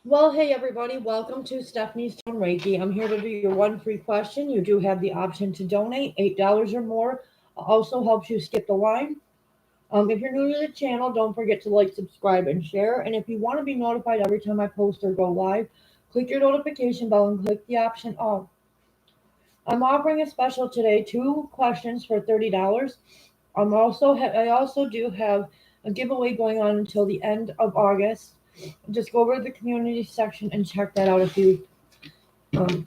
Well, hey everybody, welcome to Stephanie's Tone Reiki. I'm here to do your one free question. You do have the option to donate $8 or more. Also helps you skip the line. If you're new to the channel, don't forget to like, subscribe, and share. And if you want to be notified every time I post or go live, click your notification bell and click the option all. I'm offering a special today, 2 questions for $30. I also do have a giveaway going on until the end of August. Just go over to the community section and check that out if you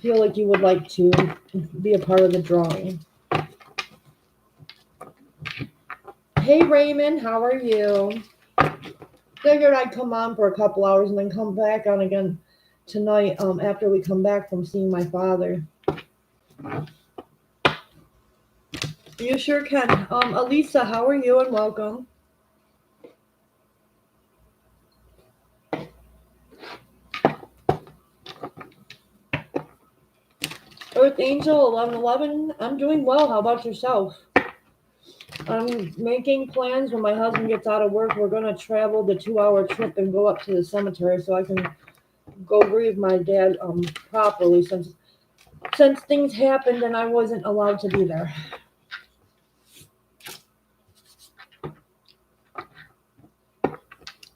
feel like you would like to be a part of the drawing. Hey Raymond, how are you? Figured I'd come on for a couple hours and then come back on again tonight after we come back from seeing my father. You sure can. Elisa, how are you, and welcome. Earth Angel 1111, I'm doing well. How about yourself? I'm making plans when my husband gets out of work. We're going to travel the 2-hour trip and go up to the cemetery so I can go grieve my dad properly since things happened and I wasn't allowed to be there.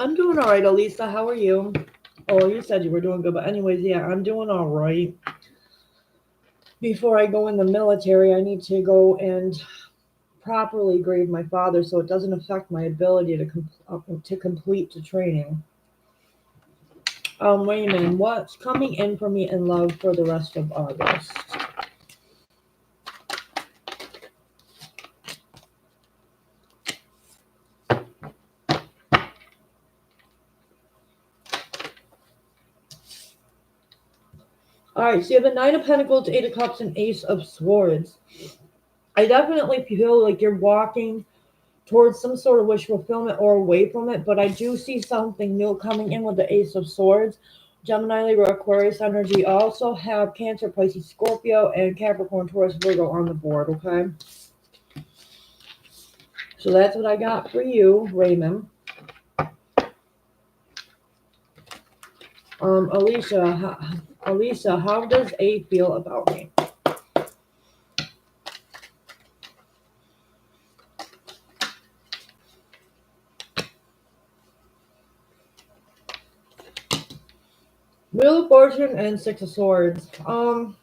I'm doing all right, Elisa. How are you? Oh, you said you were doing good, but anyways, yeah, I'm doing all right. Before I go in the military, I need to go and properly grieve my father so it doesn't affect my ability to complete the training. Raymond, what's coming in for me in love for the rest of August? All right, so you have a 9 of Pentacles, 8 of Cups, and Ace of Swords. I definitely feel like you're walking towards some sort of wish fulfillment or away from it, but I do see something new coming in with the Ace of Swords. Gemini, Libra, Aquarius energy. I also have Cancer, Pisces, Scorpio, and Capricorn, Taurus, Virgo on the board, okay? So that's what I got for you, Raymond. Alicia, how does A feel about me? Wheel of Fortune and 6 of Swords. I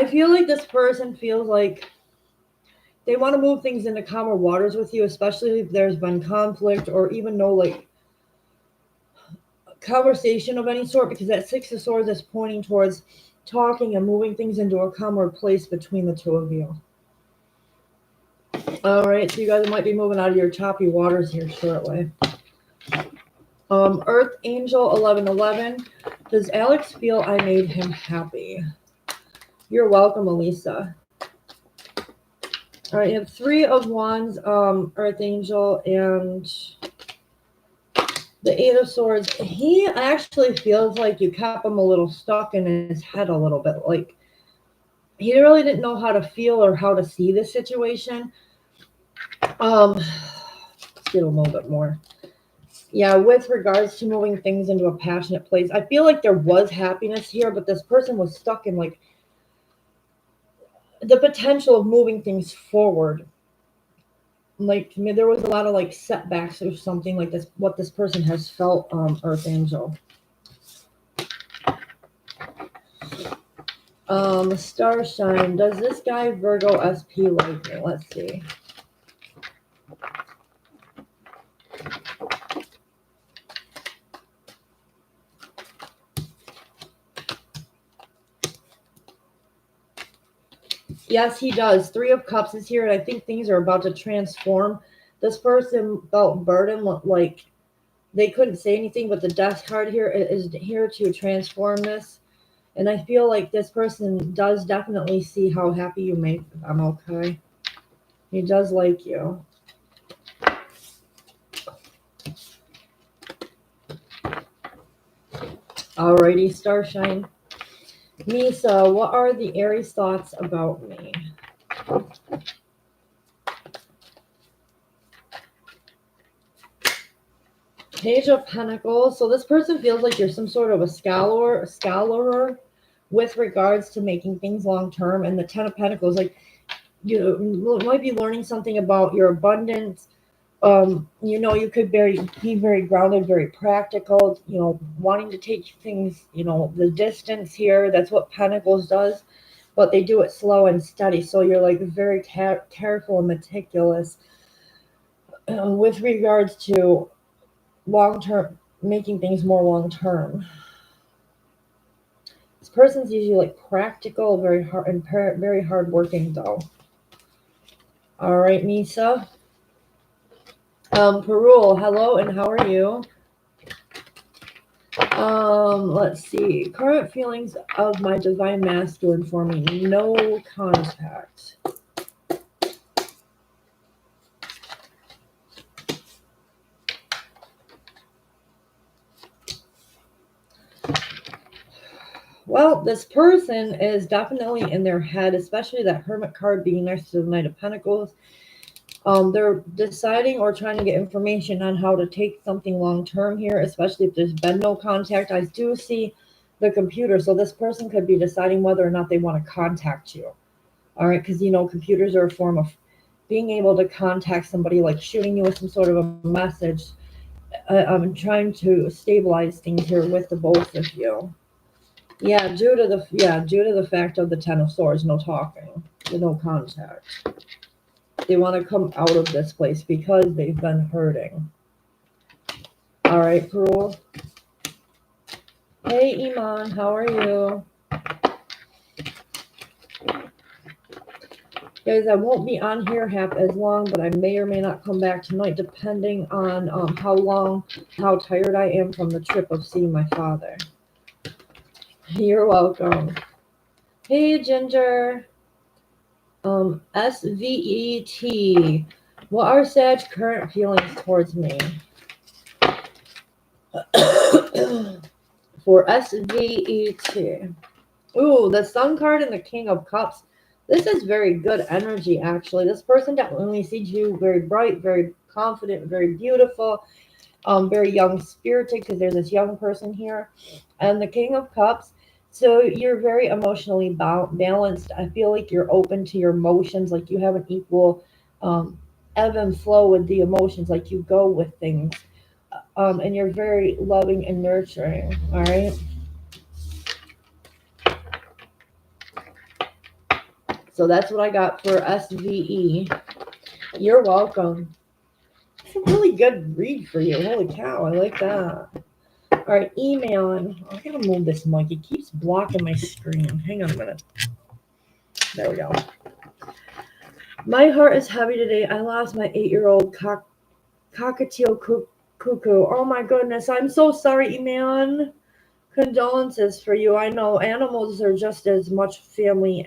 feel like this person feels like they want to move things into calmer waters with you, especially if there's been conflict or even no like conversation of any sort, because that 6 of Swords is pointing towards talking and moving things into a calmer place between the two of you. All right, so you guys might be moving out of your choppy waters here shortly. Earth Angel 1111. Does Alex feel I made him happy? You're welcome, Elisa. All right, you have 3 of Wands, Earth Angel, and the 8 of Swords. He actually feels like you kept him a little stuck in his head a little bit. Like he really didn't know how to feel or how to see the situation. Let's get a little bit more. Yeah, with regards to moving things into a passionate place, I feel like there was happiness here, but this person was stuck in like the potential of moving things forward. Like there was a lot of like setbacks or something like this, what this person has felt, Earth Angel. Starshine, does this guy Virgo SP like me? Let's see. Yes, he does. 3 of Cups is here, and I think things are about to transform. This person felt burdened, like they couldn't say anything, but the Death card here is here to transform this. And I feel like this person does definitely see how happy you make them, okay? He does like you. Alrighty, Starshine. Misa, what are the Aries thoughts about me? Page of Pentacles. So this person feels like you're some sort of a scholar with regards to making things long term. And the Ten of Pentacles, like you might be learning something about your abundance. You could be very grounded, very practical, wanting to take things, the distance here. That's what Pentacles does, but they do it slow and steady. So you're like very careful and meticulous with regards to long-term, making things more long-term. This person's usually like practical, very hard and very hardworking though. All right, Misa. Perul, hello, and how are you? Let's see. Current feelings of my divine masculine for me. No contact. Well, this person is definitely in their head, especially that Hermit card being next to the Knight of Pentacles. They're deciding or trying to get information on how to take something long-term here, especially if there's been no contact. I do see the computer, so this person could be deciding whether or not they want to contact you. All right, because, computers are a form of being able to contact somebody, like shooting you with some sort of a message. I'm trying to stabilize things here with the both of you. Yeah, due to the fact of the Ten of Swords, no talking, no contact. They want to come out of this place because they've been hurting. All right, Perul. Hey, Iman, how are you? Guys, I won't be on here half as long, but I may or may not come back tonight, depending on how tired I am from the trip of seeing my father. You're welcome. Hey, Ginger. SVET. What are Sag current feelings towards me? For SVET. Ooh, the Sun card and the King of Cups. This is very good energy, actually. This person definitely sees you very bright, very confident, very beautiful, very young-spirited, because there's this young person here. And the King of Cups. So you're very emotionally balanced. I feel like you're open to your emotions, like you have an equal ebb and flow with the emotions, like you go with things. And you're very loving and nurturing, all right? So that's what I got for SVE. You're welcome. It's a really good read for you. Holy cow, I like that. All right, emailing. I gotta move this mic. It keeps blocking my screen. Hang on a minute. There we go. My heart is heavy today. I lost my 8-year-old cockatiel cuckoo. Oh my goodness. I'm so sorry, Iman. Condolences for you. I know animals are just as much family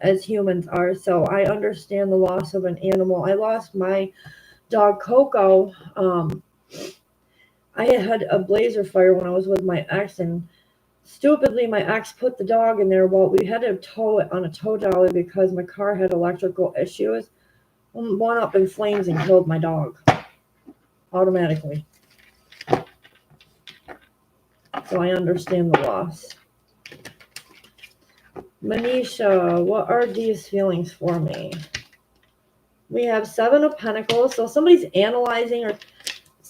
as humans are, so I understand the loss of an animal. I lost my dog Coco. I had a blazer fire when I was with my ex, and stupidly my ex put the dog in there. Well, we had to tow it on a tow dolly because my car had electrical issues. Went up in flames and killed my dog automatically. So I understand the loss. Manisha, what are these feelings for me? We have 7 of Pentacles. So somebody's analyzing or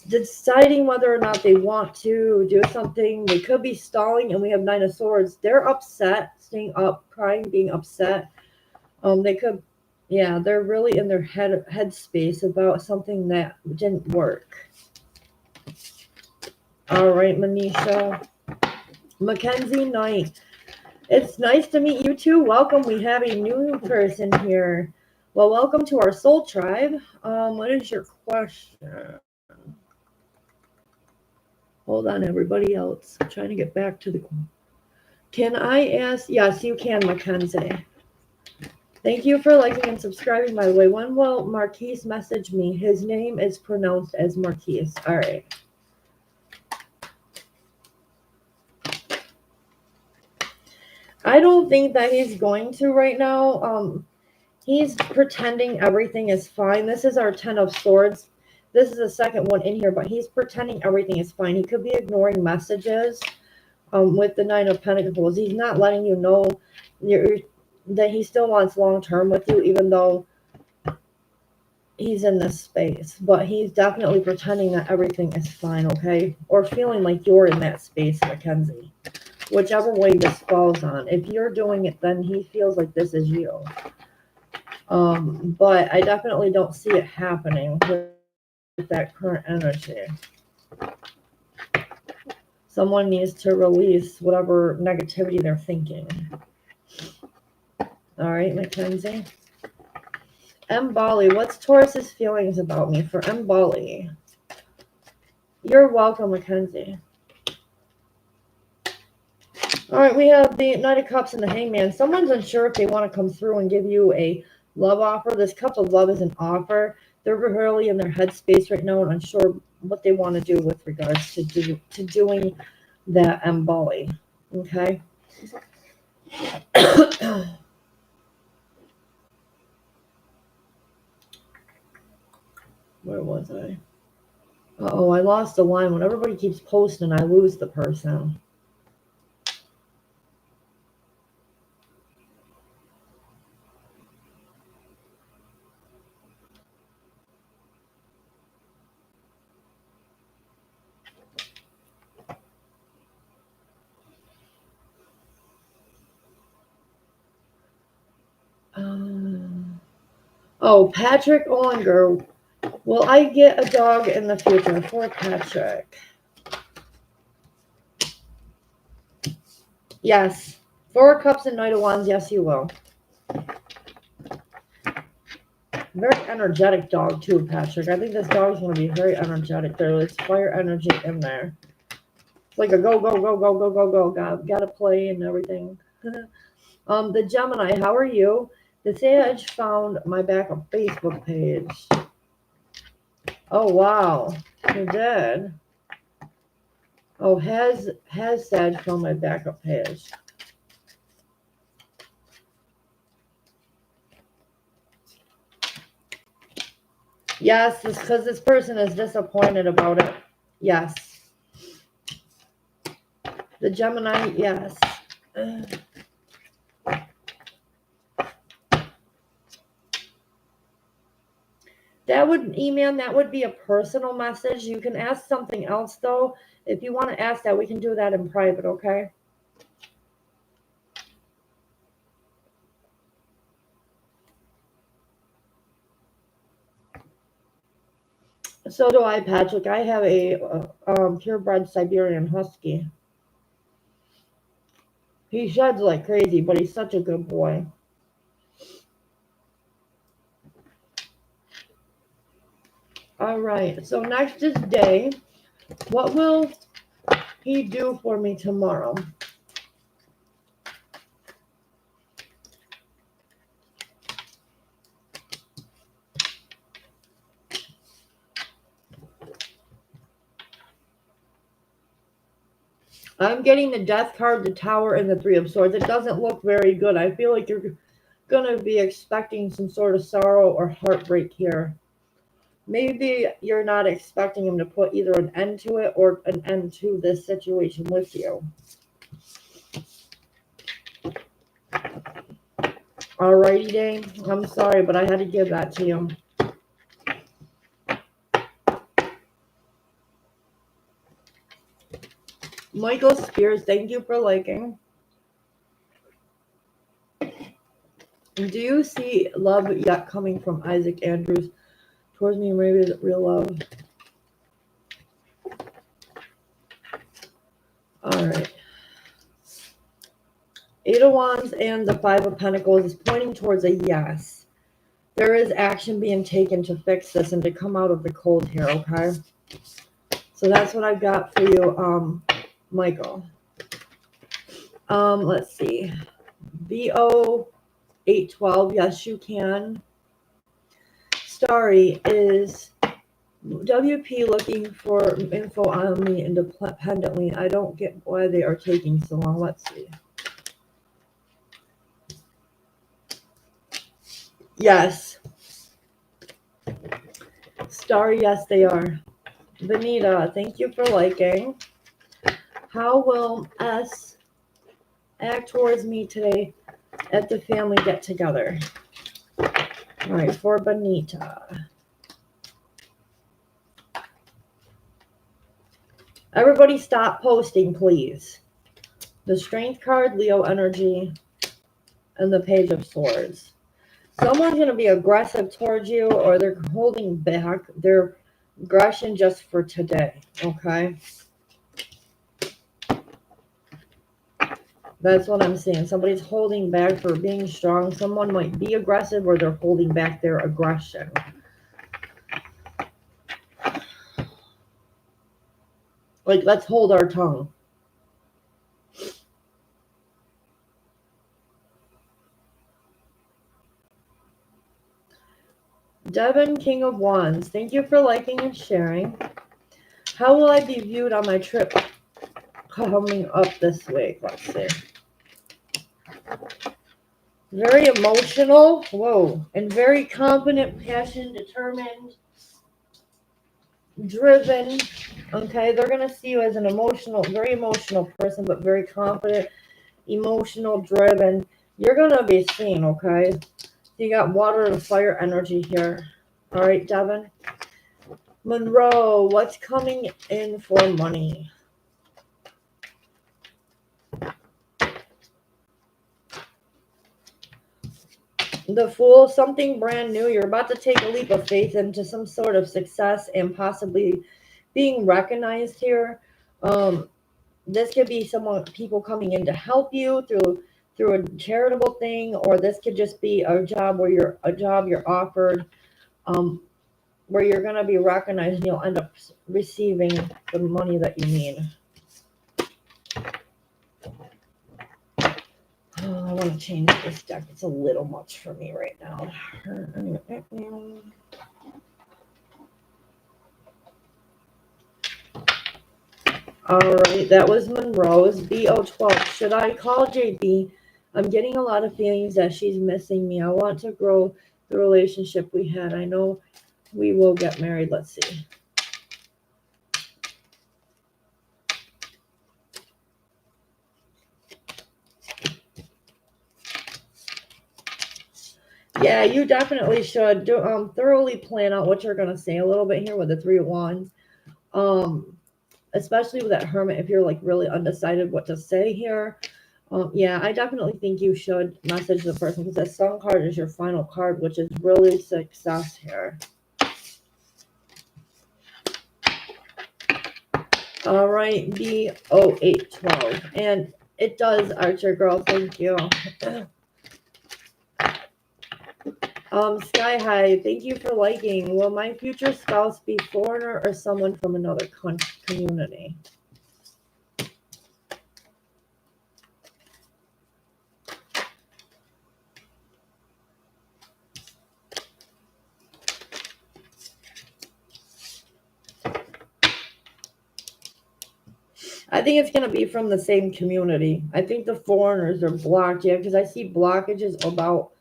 deciding whether or not they want to do something. They could be stalling, and we have 9 of Swords. They're upset, staying up, crying, being upset. They could, yeah, they're really in their head space about something that didn't work. All right, Manisha. Mackenzie Knight. It's nice to meet you too. Welcome. We have a new person here. Well, welcome to our soul tribe. What is your question? Hold on, everybody else. I'm trying to get back to the... Can I ask? Yes, you can, Mackenzie. Thank you for liking and subscribing, by the way. When will Marquise message me? His name is pronounced as Marquise. All right. I don't think that he's going to right now. He's pretending everything is fine. This is our 10 of Swords. This is the second one in here, but he's pretending everything is fine. He could be ignoring messages with the Nine of Pentacles. He's not letting you know that he still wants long-term with you, even though he's in this space. But he's definitely pretending that everything is fine, okay? Or feeling like you're in that space, Mackenzie. Whichever way this falls on. If you're doing it, then he feels like this is you. But I definitely don't see it happening with that current energy. Someone needs to release whatever negativity they're thinking. All right, Mackenzie. M. Bali, what's Taurus's feelings about me? For M. Bali. You're welcome, Mackenzie. All right, we have the Knight of Cups and the Hangman. Someone's unsure if they want to come through and give you a love offer. This Cup of Love is an offer. They're really in their headspace right now and unsure what they want to do with regards to doing that Bali. Okay. Where was I? Uh-oh, I lost the line. When everybody keeps posting, I lose the person. Oh, Patrick Olinger. Will I get a dog in the future? For Patrick. Yes. 4 Cups and Knight of Wands. Yes, you will. Very energetic dog, too, Patrick. I think this dog's going to be very energetic. There's fire energy in there. It's like a go, go, go, go, go, go, go. Gotta play and everything. The Gemini, how are you? The Sage found my backup Facebook page. Oh, wow. You did. Oh, has Sage found my backup page? Yes, it's because this person is disappointed about it. Yes. The Gemini, yes. That would, E-Man, that would be a personal message. You can ask something else, though. If you want to ask that, we can do that in private, okay? So do I, Patrick. I have a purebred Siberian Husky. He sheds like crazy, but he's such a good boy. All right. So next is Day. What will he do for me tomorrow? I'm getting the Death card, the Tower, and the Three of Swords. It doesn't look very good. I feel like you're going to be expecting some sort of sorrow or heartbreak here. Maybe you're not expecting him to put either an end to it or an end to this situation with you. Alrighty, Day. I'm sorry, but I had to give that to you. Michael Spears, thank you for liking. Do you see love yet coming from Isaac Andrews towards me? Maybe is it real love? All right. 8 of Wands and the 5 of Pentacles is pointing towards a yes. There is action being taken to fix this and to come out of the cold here, okay? So that's what I've got for you, Michael. Let's see. BO 812, yes, you can. Starry, is WP looking for info on me independently? I don't get why they are taking so long. Let's see. Yes. star? Yes, they are. Benita, thank you for liking. How will S act towards me today at the family get-together? All right, for Benita. Everybody stop posting, please. The Strength card, Leo energy, and the Page of Swords. Someone's going to be aggressive towards you, or they're holding back their aggression just for today, okay? That's what I'm saying. Somebody's holding back for being strong. Someone might be aggressive, or they're holding back their aggression. Like, let's hold our tongue. Devin, King of Wands, thank you for liking and sharing. How will I be viewed on my trip coming up this week? Let's see. Very emotional, whoa, and very confident, passionate, determined, driven. Okay, they're going to see you as an emotional, very emotional person, but very confident, emotional, driven. You're going to be seen, okay? You got water and fire energy here. All right, Devin. Monroe, what's coming in for money? The Fool, something brand new. You're about to take a leap of faith into some sort of success and possibly being recognized here. This could be people coming in to help you through a charitable thing, or this could just be a job you're offered, where you're going to be recognized and you'll end up receiving the money that you need. Oh, I want to change this deck. It's a little much for me right now. All right, that was Monroe's BO12. Should I call JB? I'm getting a lot of feelings that she's missing me. I want to grow the relationship we had. I know we will get married. Let's see. Yeah, you definitely should thoroughly plan out what you're going to say a little bit here with the Three of Wands. Especially with that Hermit, if you're like really undecided what to say here. Yeah, I definitely think you should message the person, because that Sun card is your final card, which is really success here. All right, B0812. And it does, Archer Girl. Thank you. Sky High, thank you for liking. Will my future spouse be foreigner or someone from another community? I think it's going to be from the same community. I think the foreigners are blocked, yeah, because I see blockages about,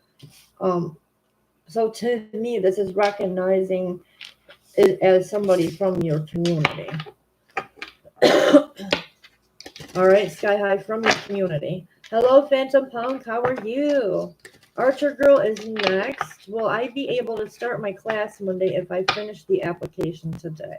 so to me, this is recognizing it as somebody from your community. All right, Sky High, from your community. Hello, Phantom Punk, how are you? Archer Girl is next. Will I be able to start my class Monday if I finish the application today?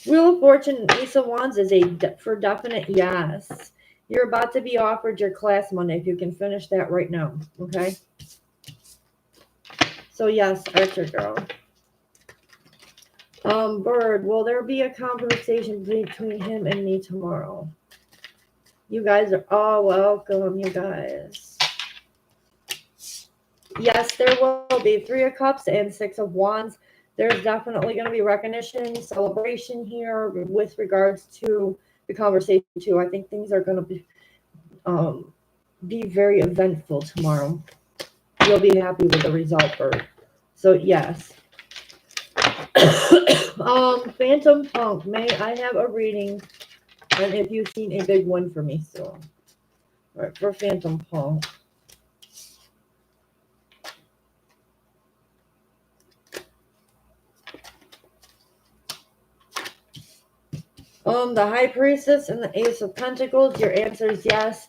Wheel of Fortune, Ace of Wands is for definite yes. You're about to be offered your class Monday if you can finish that right now, okay? So yes, Archer Girl. Bird, will there be a conversation between him and me tomorrow? You guys are all welcome, you guys. Yes, there will be 3 of Cups and 6 of Wands. There's definitely going to be recognition, celebration here with regards to the conversation too. I think things are going to be very eventful tomorrow. You'll be happy with the result, Bird. So yes. Phantom Punk, may I have a reading? And if you've seen a big one for me, so all right, for Phantom Punk. The High Priestess and the Ace of Pentacles, your answer is yes.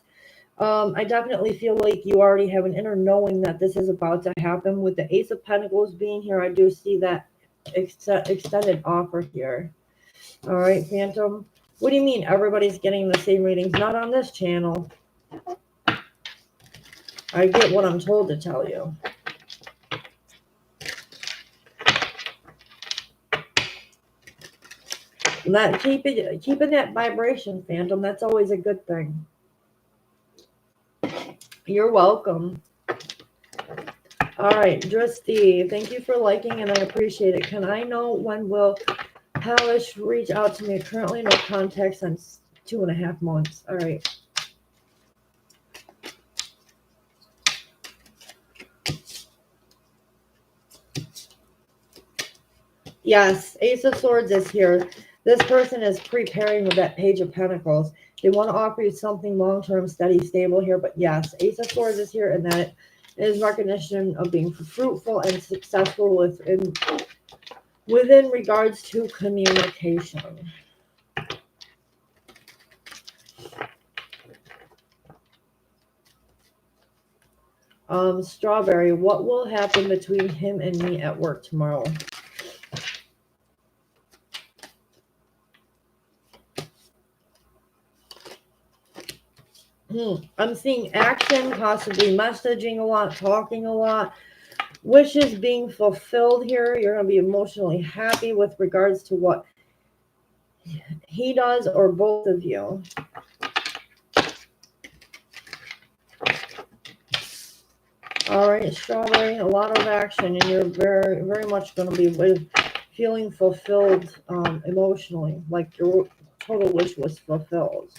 I definitely feel like you already have an inner knowing that this is about to happen. With the Ace of Pentacles being here, I do see that extended offer here. All right, Phantom. What do you mean everybody's getting the same readings? Not on this channel. I get what I'm told to tell you. Keeping that vibration, Phantom, that's always a good thing. You're welcome. All right, Dristy, thank you for liking, and I appreciate it. Can I know when will Hellish reach out to me? Currently no contact since 2.5 months. All right. Yes, Ace of Swords is here. This person is preparing with that Page of Pentacles. They want to offer you something long-term, steady, stable here. But yes, Ace of Swords is here, and that is recognition of being fruitful and successful within regards to communication. Strawberry, what will happen between him and me at work tomorrow? I'm seeing action, possibly messaging a lot, talking a lot, wishes being fulfilled here. You're going to be emotionally happy with regards to what he does or both of you. All right, Strawberry, a lot of action, and you're very, very much going to be feeling fulfilled emotionally, like your total wish was fulfilled.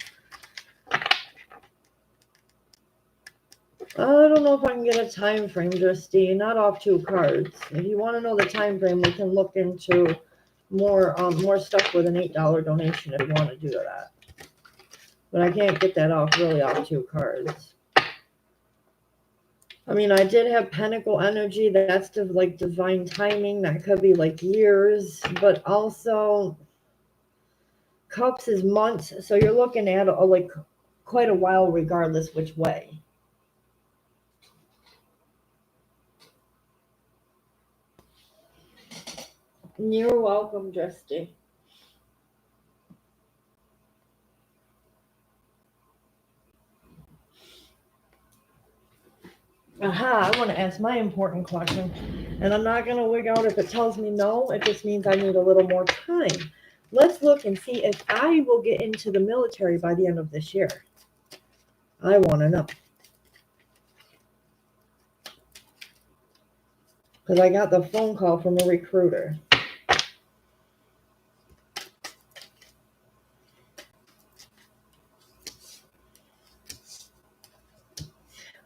I don't know if I can get a time frame, Justine. Not off 2 cards. If you want to know the time frame, we can look into more stuff with an $8 donation if you want to do that. But I can't get that off 2 cards. I mean, I did have Pentacle energy. That's like divine timing. That could be like years, but also Cups is months. So you're looking at like quite a while, regardless which way. You're welcome, Dusty. Aha, I want to ask my important question. And I'm not going to wig out if it tells me no. It just means I need a little more time. Let's look and see if I will get into the military by the end of this year. I want to know. Because I got the phone call from a recruiter.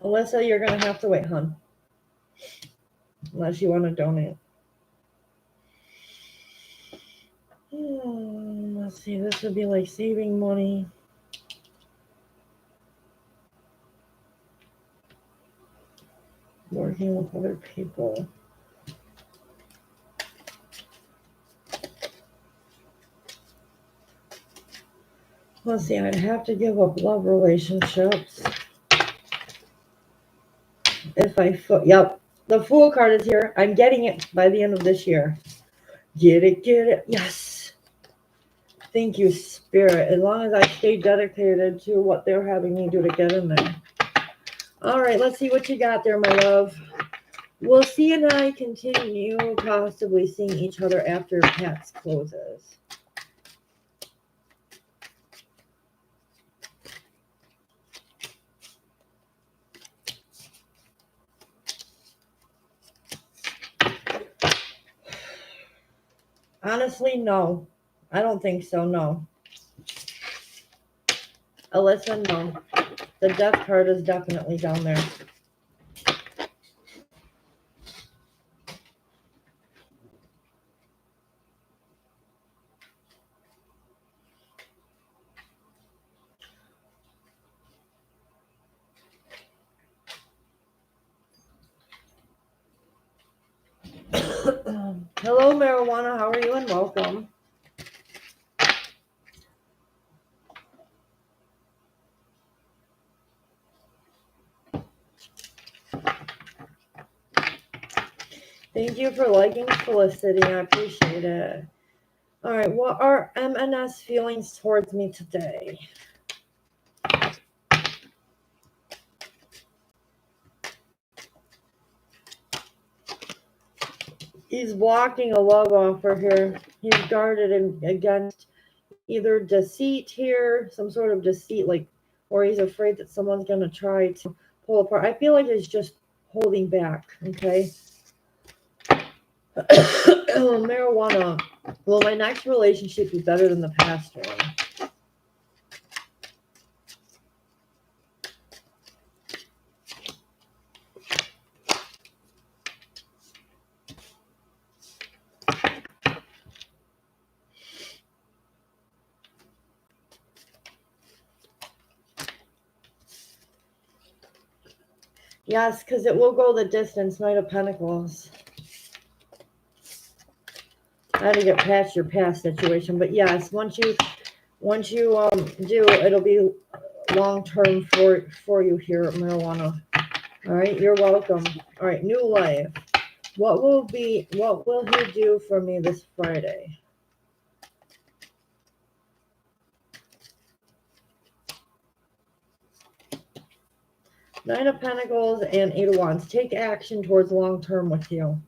Alyssa, you're going to have to wait, hon. Unless you want to donate. Let's see, this would be like saving money. Working with other people. Let's see, I'd have to give up love relationships. If I, yep, the Fool card is here. I'm getting it by the end of this year. Get it, yes. Thank you, Spirit. As long as I stay dedicated to what they're having me do to get in there. All right, let's see what you got there, my love. We'll see and I continue possibly seeing each other after PAX closes. Honestly, no. I don't think so, no. Alyssa, no. The Death card is definitely down there. Hello, Marijuana. How are you? And welcome. Thank you for liking Felicity. I appreciate it. All right, what are MNS feelings towards me today? He's blocking a love offer here. He's guarded against either deceit here, some sort of deceit, like, or he's afraid that someone's going to try to pull apart. I feel like he's just holding back, okay? Marijuana. Will my next relationship be better than the past one? Yes, because it will go the distance. Knight of Pentacles. I had to get past your past situation, but yes, once you do, it'll be long term for you here at Marijuana. All right, you're welcome. All right, new life. What will he do for me this Friday? Nine of Pentacles and Eight of Wands. Take action towards long term with you.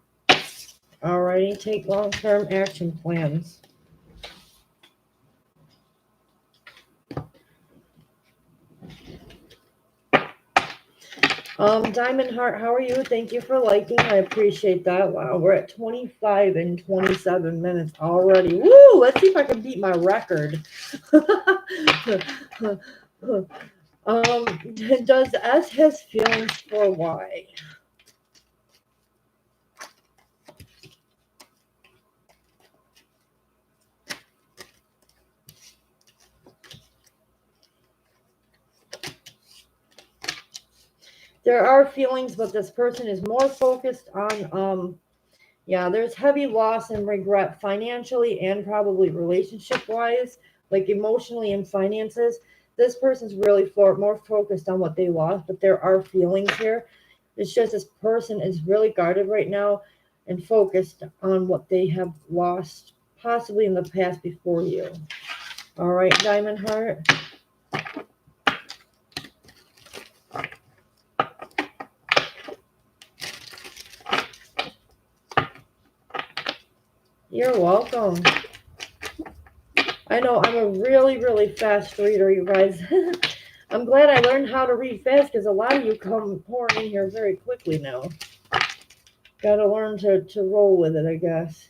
Alrighty, take long term action plans. Diamond Heart, how are you? Thank you for liking. I appreciate that. Wow, we're at 25 and 27 minutes already. Woo! Let's see if I can beat my record. Does S has feelings for Y? There are feelings, but this person is more focused on, there's heavy loss and regret financially and probably relationship-wise, like emotionally and finances. This person's really more focused on what they lost, but there are feelings here. It's just this person is really guarded right now and focused on what they have lost, possibly in the past before you. All right, Diamond Heart. You're welcome. I know I'm a really, really fast reader, you guys. I'm glad I learned how to read fast because a lot of you come pouring in here very quickly now. Got to learn to roll with it, I guess.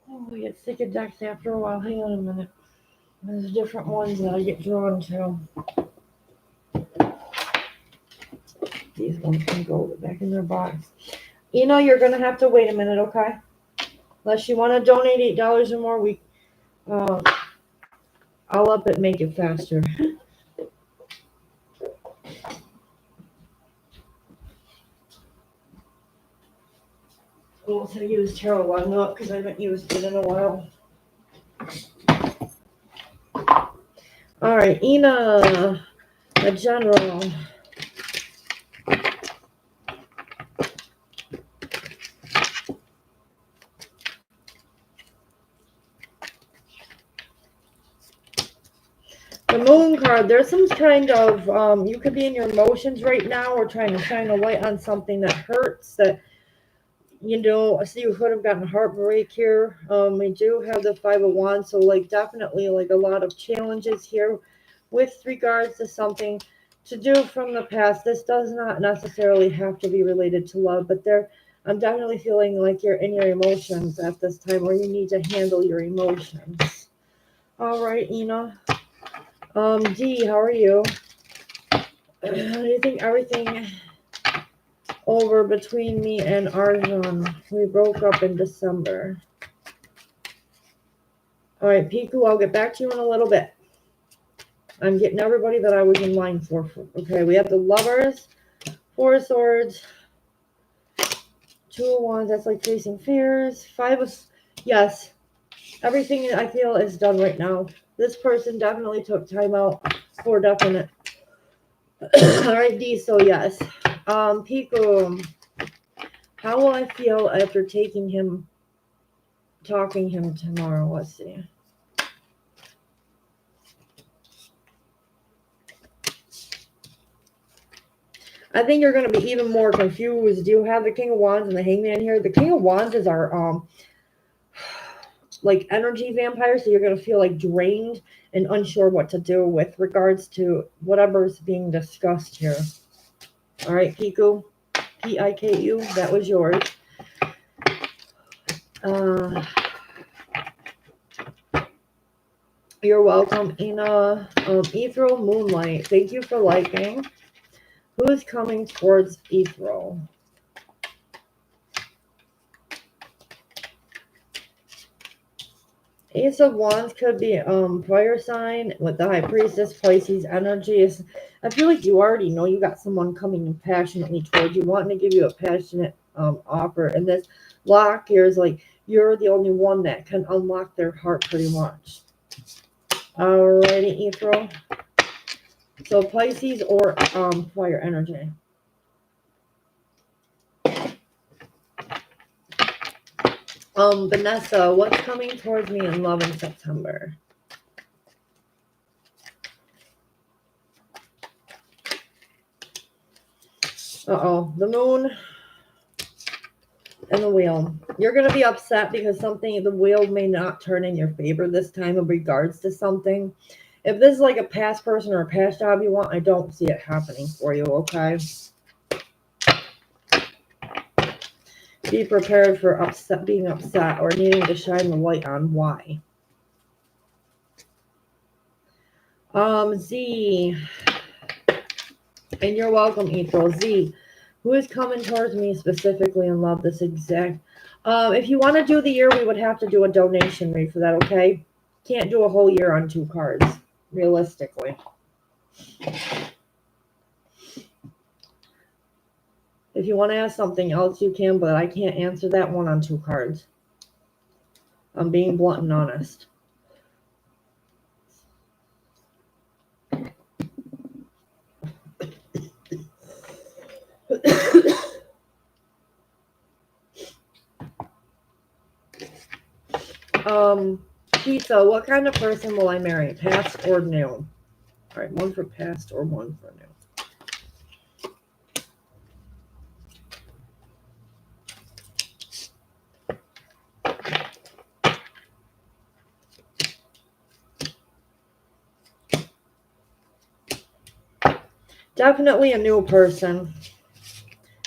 Oh, I get sick of decks after a while. Hang on a minute. There's different ones that I get drawn to. These ones can go back in their box. You're going to have to wait a minute, okay? Unless you want to donate $8 or more, I'll up it and make it faster. Well, to use Tarot 1 up because I haven't used it in a while. All right, Ina, a general. The Moon card, there's some kind of, you could be in your emotions right now or trying to shine a light on something that hurts, that, I see you could have gotten heartbreak here. We do have the Five of Wands, so, definitely, a lot of challenges here with regards to something to do from the past. This does not necessarily have to be related to love, but I'm definitely feeling like you're in your emotions at this time, or you need to handle your emotions. All right, Ina. Dee, how are you? Do you think everything over between me and Arjun? We broke up in December. All right, Piku, I'll get back to you in a little bit. I'm getting everybody that I was in line for. Okay, we have the Lovers, Four of Swords, Two of Wands. That's like facing fears. Five of... Yes, everything I feel is done right now. This person definitely took time out for definite. All right, D, so yes. Piku, how will I feel after talking him tomorrow? Let's see. I think you're going to be even more confused. Do you have the King of Wands and the Hangman here? The King of Wands is our like energy vampire, so you're going to feel like drained and unsure what to do with regards to whatever's being discussed here. All right, Piku, Piku, that was yours. You're welcome, Ina. Ethereal Moonlight, thank you for liking. Who is coming towards Ethereal? Ace of Wands could be fire sign with the High Priestess, Pisces energy. I feel like you already know you got someone coming passionately towards you, wanting to give you a passionate offer. And this lock here is like you're the only one that can unlock their heart pretty much. Alrighty, April. So Pisces or fire energy. Vanessa, what's coming towards me in love in September? Uh-oh, the moon and the wheel. You're going to be upset because the wheel may not turn in your favor this time in regards to something. If this is like a past person or a past job you want, I don't see it happening for you, okay? Be prepared for being upset or needing to shine the light on why. Z. And you're welcome, April. Z. Who is coming towards me specifically in love this exact... if you want to do the year, we would have to do a donation read for that, okay? Can't do a whole year on 2 cards, realistically. If you want to ask something else, you can, but I can't answer that one on 2 cards. I'm being blunt and honest. Pizza, what kind of person will I marry? Past or new? All right, one for past or one for new. Definitely a new person.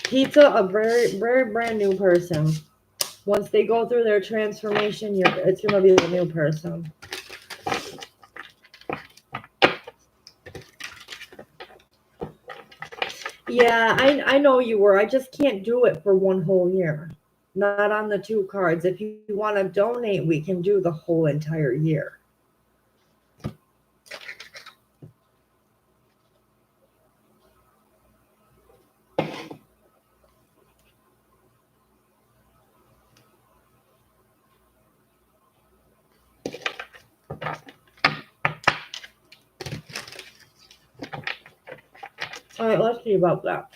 Pizza, a very, very brand new person. Once they go through their transformation, it's going to be a new person. Yeah, I know you were. I just can't do it for 1 whole year. Not on the 2 cards. If you want to donate, we can do the whole entire year. All right, let's see about that.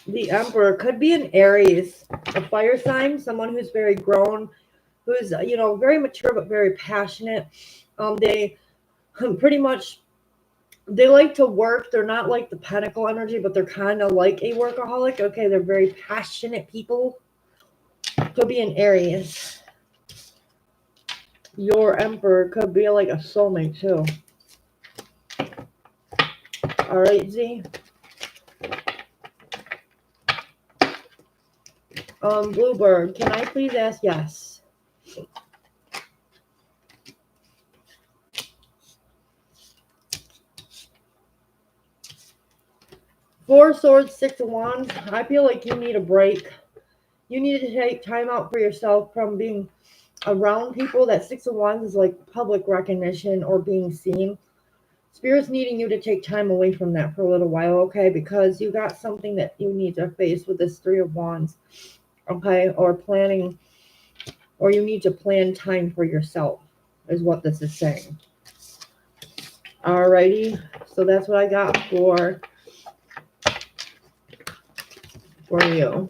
The Emperor could be an Aries, a fire sign, someone who's very grown, who's, very mature but very passionate. They pretty much, they like to work. They're not like the Pentacle energy, but they're kind of like a workaholic. Okay, they're very passionate people. Could be an Aries. Your Emperor could be like a soulmate too. All right, Z. Bluebird, can I please ask yes? Four Swords, Six of Wands. I feel like you need a break. You need to take time out for yourself from being around people. That Six of Wands is like public recognition or being seen. Spirit's needing you to take time away from that for a little while, okay? Because you got something that you need to face with this Three of Wands, okay? Or planning, or you need to plan time for yourself is what this is saying. Alrighty, so that's what I got for you.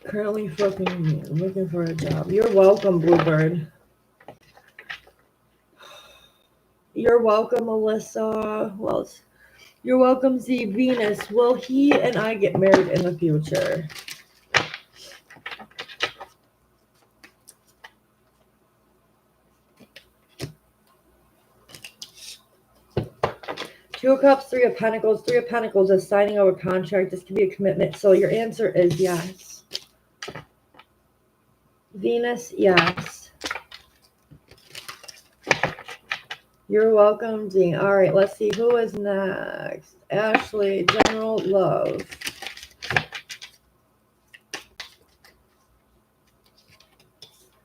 Currently looking for a job. You're welcome, Bluebird. You're welcome, Alyssa. Who else? You're welcome, Z. Venus. Will he and I get married in the future? Two of Cups, Three of Pentacles. Three of Pentacles is signing of a contract. This could be a commitment. So your answer is yes. Venus, yes. You're welcome, Dean. All right, let's see who is next. Ashley, general love.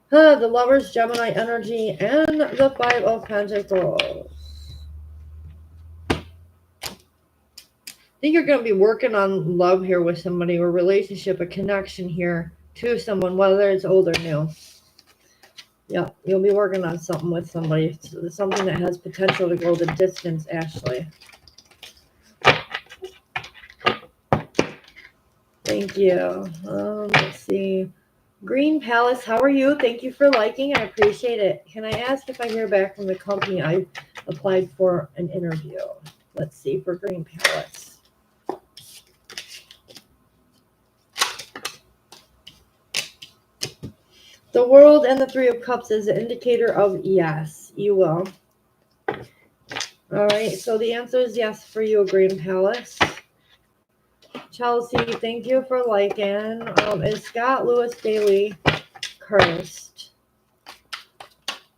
The Lovers, Gemini energy, and the Five of Pentacles. I think you're going to be working on love here with somebody, or relationship, a connection here to someone, whether it's old or new. Yeah, you'll be working on something with somebody, something that has potential to go the distance, Ashley. Thank you. Let's see. Green Palace, how are you? Thank you for liking. I appreciate it. Can I ask if I hear back from the company I applied for an interview? Let's see, for Green Palace. The World and the Three of Cups is an indicator of yes, you will. All right, so the answer is yes for you, Green Palace. Chelsea, thank you for liking. Is Scott Lewis Daly cursed?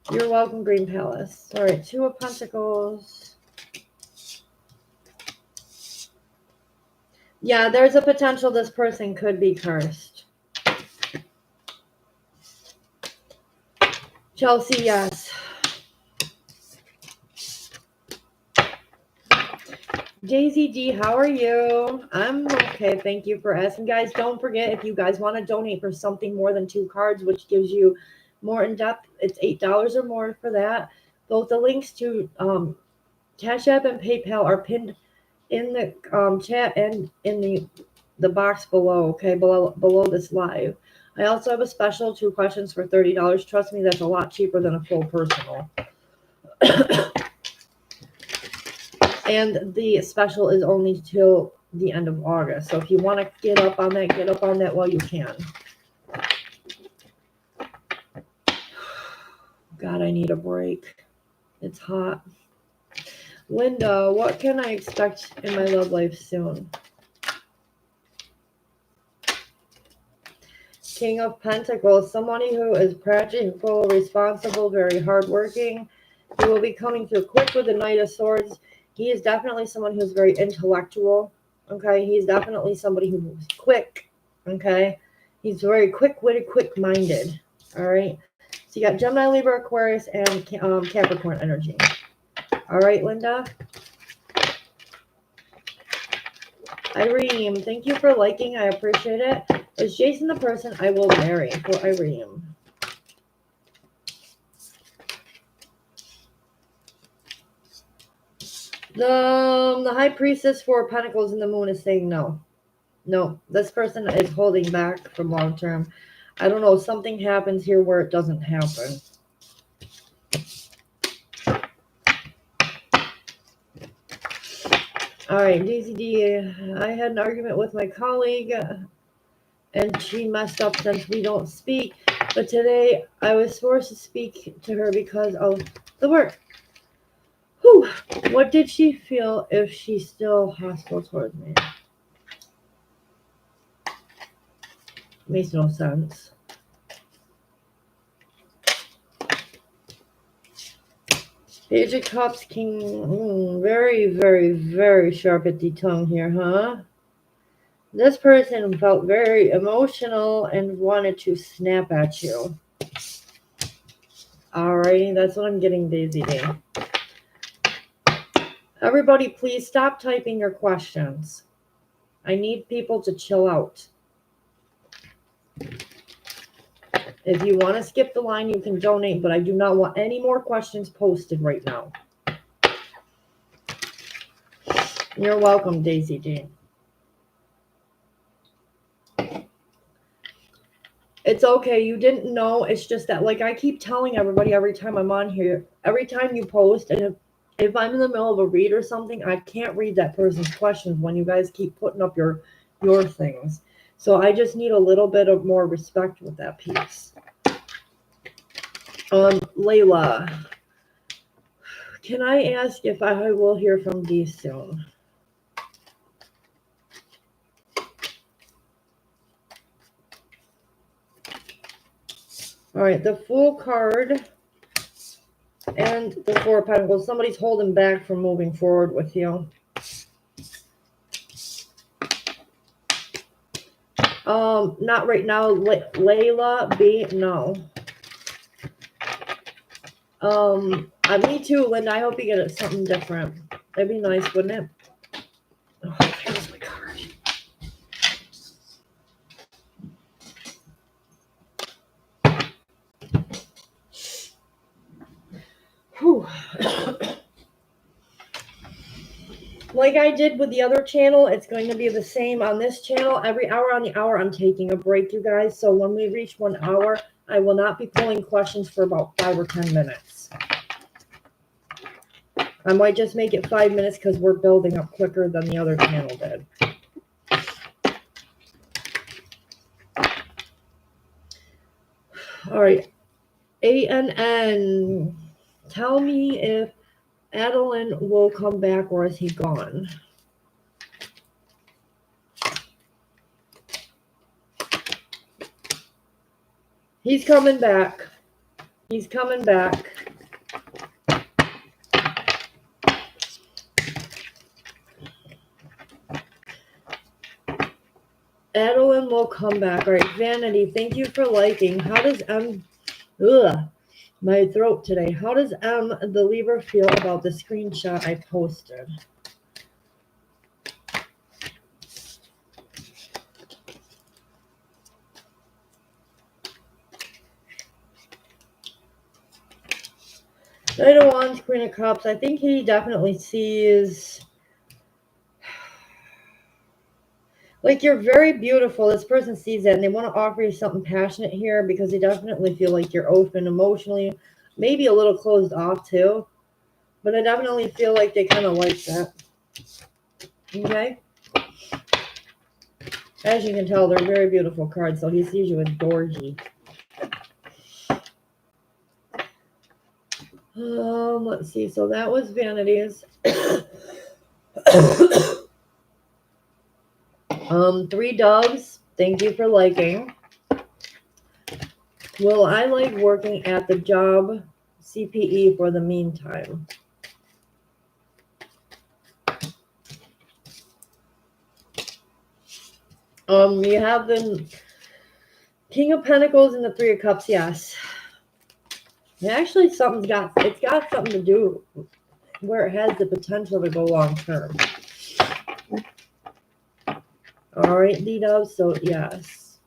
You're welcome, Green Palace. All right, Two of Pentacles. Yeah, there's a potential this person could be cursed. Chelsea, yes. Daisy D, how are you? I'm okay. Thank you for asking. Guys, don't forget, if you guys want to donate for something more than 2 cards, which gives you more in-depth, it's $8 or more for that. Both the links to Cash App and PayPal are pinned in the chat and in the box below, okay, below this live. I also have a special 2 questions for $30. Trust me, that's a lot cheaper than a full personal. And the special is only till the end of August. So if you want to get up on that while you can. God, I need a break. It's hot. Linda, what can I expect in my love life soon? King of Pentacles, somebody who is practical, responsible, very hardworking. He will be coming through quick with the Knight of Swords. He is definitely someone who's very intellectual, okay? He's definitely somebody who moves quick, okay? He's very quick-witted, quick-minded, all right? So you got Gemini, Libra, Aquarius, and Capricorn energy. All right, Linda? Irene, thank you for liking. I appreciate it. Is Jason the person I will marry? For Irene. The High Priestess, Four of Pentacles, and the Moon is saying no. No, this person is holding back from long term. I don't know, something happens here where it doesn't happen. All right, Daisy D, I had an argument with my colleague, and she messed up since we don't speak. But today, I was forced to speak to her because of the work. Whew. What did she feel if she's still hostile towards me? Makes no sense. Page of Cups, King. Very, very, very sharp at the tongue here, huh? This person felt very emotional and wanted to snap at you. Alrighty, that's what I'm getting, Daisy D. Everybody, please stop typing your questions. I need people to chill out. If you want to skip the line, you can donate, but I do not want any more questions posted right now. You're welcome, Daisy D. It's okay. You didn't know. It's just that, like I keep telling everybody every time I'm on here, every time you post, and if I'm in the middle of a read or something, I can't read that person's questions when you guys keep putting up your things. So I just need a little bit of more respect with that piece. Layla, can I ask if I will hear from Dee soon? All right, the Fool card and the Four of Pentacles. Somebody's holding back from moving forward with you. Not right now. Layla B, no. Me too, Linda. I hope you get something different. That'd be nice, wouldn't it? Oh, there's my card. Whew. Like I did with the other channel, it's going to be the same on this channel. Every hour on the hour, I'm taking a break, you guys. So when we reach 1 hour, I will not be pulling questions for about 5 or 10 minutes. I might just make it 5 minutes because we're building up quicker than the other channel did. All right. ANN. Tell me if Adeline will come back or is he gone? He's coming back. He's coming back. Adeline will come back. All right, Vanity, thank you for liking. How does my throat today. How does the Libra feel about the screenshot I posted? Knight of Wands, Queen of Cups. I think he definitely sees, like, you're very beautiful. This person sees that and they want to offer you something passionate here because they definitely feel like you're open emotionally, maybe a little closed off too. But I definitely feel like they kind of like that. Okay? As you can tell, they're very beautiful cards, so he sees you as Dorji. Let's see. So that was Vanities. 3 Doves. Thank you for liking. Will I like working at the job CPE for the meantime? You have the King of Pentacles and the 3 of Cups. Yes. Actually, it's got something to do where it has the potential to go long term. All right, D-Dubs, so yes.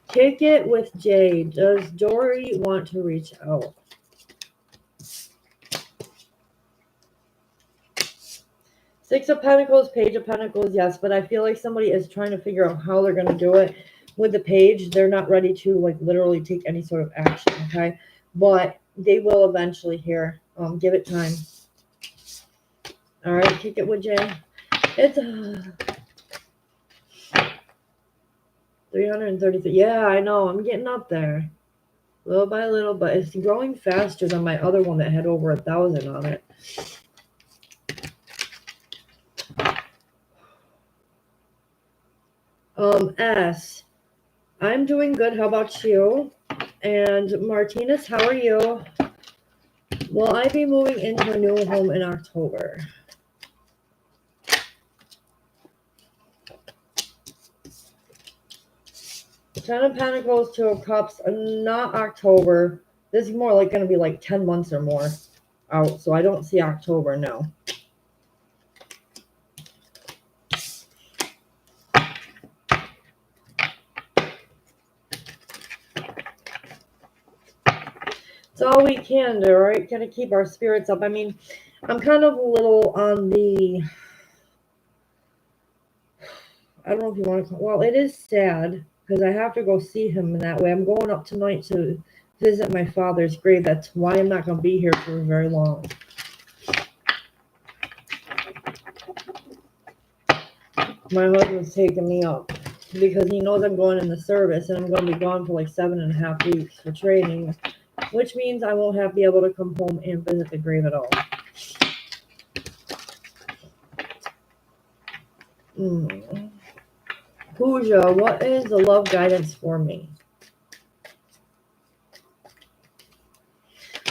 Kick it with Jade. Does Dory want to reach out? Six of Pentacles, Page of Pentacles, yes, but I feel like somebody is trying to figure out how they're going to do it. With the Page, they're not ready to, like, literally take any sort of action, okay? But they will eventually here. Give it time. All right, kick it with Jay. It's 333. Yeah, I know. I'm getting up there. Little by little, but it's growing faster than my other one that had over 1,000 on it. S, I'm doing good. How about you? And Martinez, how are you? Will I be moving into a new home in October? Ten of Pentacles, Two of Cups, not October. This is more like going to be like 10 months or more out, so I don't see October, no. It's all we can do, right? Gotta keep our spirits up. I mean, I'm kind of a little on the, I don't know if you want to call, well, it is sad because I have to go see him in that way. I'm going up tonight to visit my father's grave. That's why I'm not going to be here for very long. My husband's taking me up because he knows I'm going in the service and I'm going to be gone for like 7.5 weeks for training, which means I won't be able to come home and visit the grave at all. Pooja, what is the love guidance for me?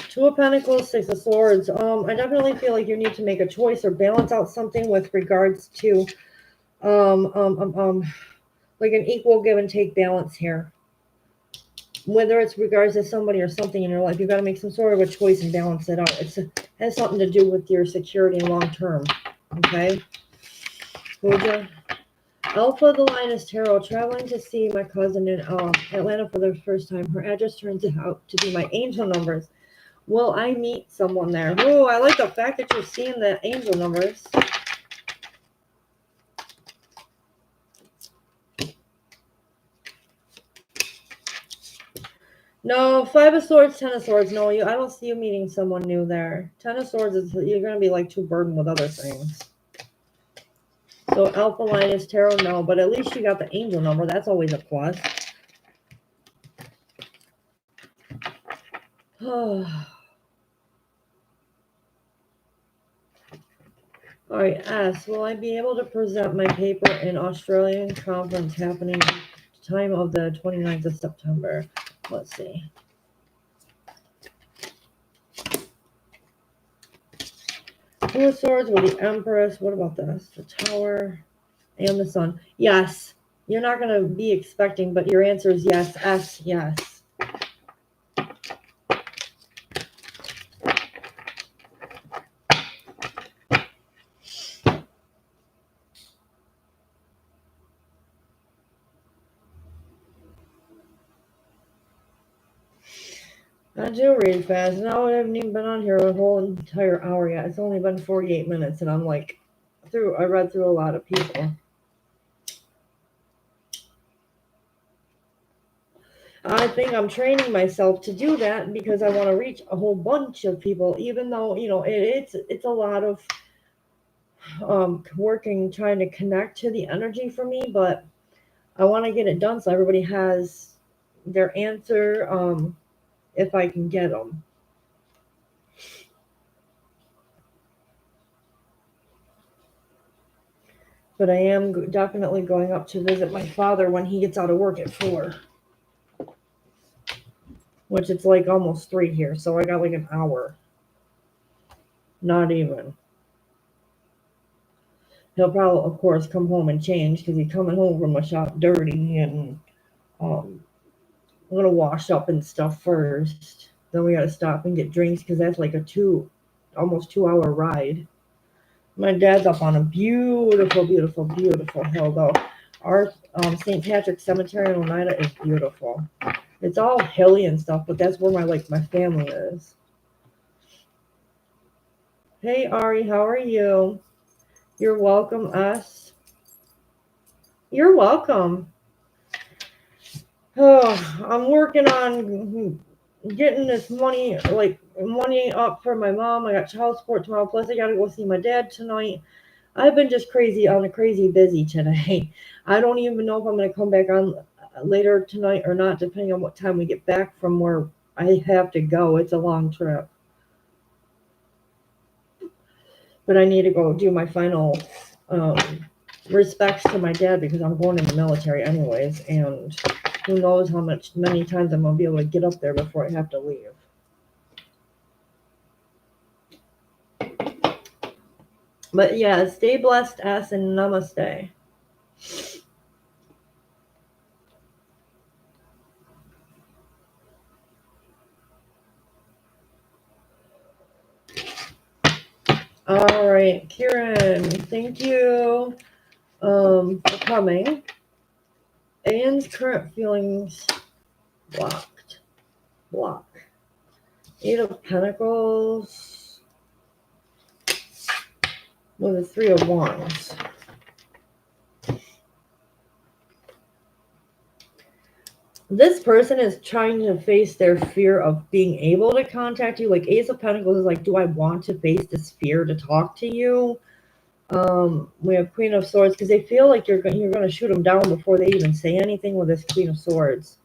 Two of Pentacles, Six of Swords. I definitely feel like you need to make a choice or balance out something with regards to like an equal give and take balance here. Whether it's regards to somebody or something in your life, you've got to make some sort of a choice and balance it out. It has something to do with your security long term. Okay? Pooja. Alpha, the Lioness Tarot, traveling to see my cousin in Atlanta for the first time. Her address turns out to be my angel numbers. Will I meet someone there? Oh, I like the fact that you're seeing the angel numbers. No, Five of Swords, Ten of Swords. No, I don't see you meeting someone new there. Ten of Swords is you're going to be like too burdened with other things. So Alpha, Lioness Tarot, no, but at least you got the angel number. That's always a plus. All right, S. Will I be able to present my paper in Australian conference happening at the time of the 29th of September? Let's see. Two of Swords with the Empress. What about this? The Tower and the Sun. Yes. You're not going to be expecting, but your answer is yes. S, yes. I do read fast. No, I haven't even been on here a whole entire hour yet. It's only been 48 minutes, and I'm like, I read through a lot of people. I think I'm training myself to do that because I want to reach a whole bunch of people, even though, you know, it's a lot of working, trying to connect to the energy for me, but I want to get it done so everybody has their answer if I can get them. But I am definitely going up to visit my father when he gets out of work at 4. Which it's like almost 3 here, so I got like an hour. Not even. He'll probably, of course, come home and change because he's coming home from a shop dirty, and I'm gonna wash up and stuff first. Then we gotta stop and get drinks because that's like a almost 2-hour ride. My dad's up on a beautiful, beautiful, beautiful hill though. Our St. Patrick's Cemetery in Oneida is beautiful. It's all hilly and stuff, but that's where my family is. Hey Ari, how are you? You're welcome, us. You're welcome. Oh, I'm working on getting this money up for my mom. I got child support tomorrow, plus I gotta go see my dad tonight. I've been just crazy busy today. I don't even know if I'm gonna come back on later tonight or not, depending on what time we get back from where I have to go. It's a long trip. But I need to go do my final respects to my dad because I'm going in the military anyways, and who knows how many times I'm gonna be able to get up there before I have to leave. But yeah, stay blessed, ass, and namaste. All right, Kieran, thank you for coming. Anne's current feelings blocked. Block. 8 of Pentacles with the 3 of Wands. This person is trying to face their fear of being able to contact you. Like Ace of Pentacles is like, do I want to face this fear to talk to you? We have Queen of Swords because they feel like you're going to shoot them down before they even say anything with this Queen of Swords.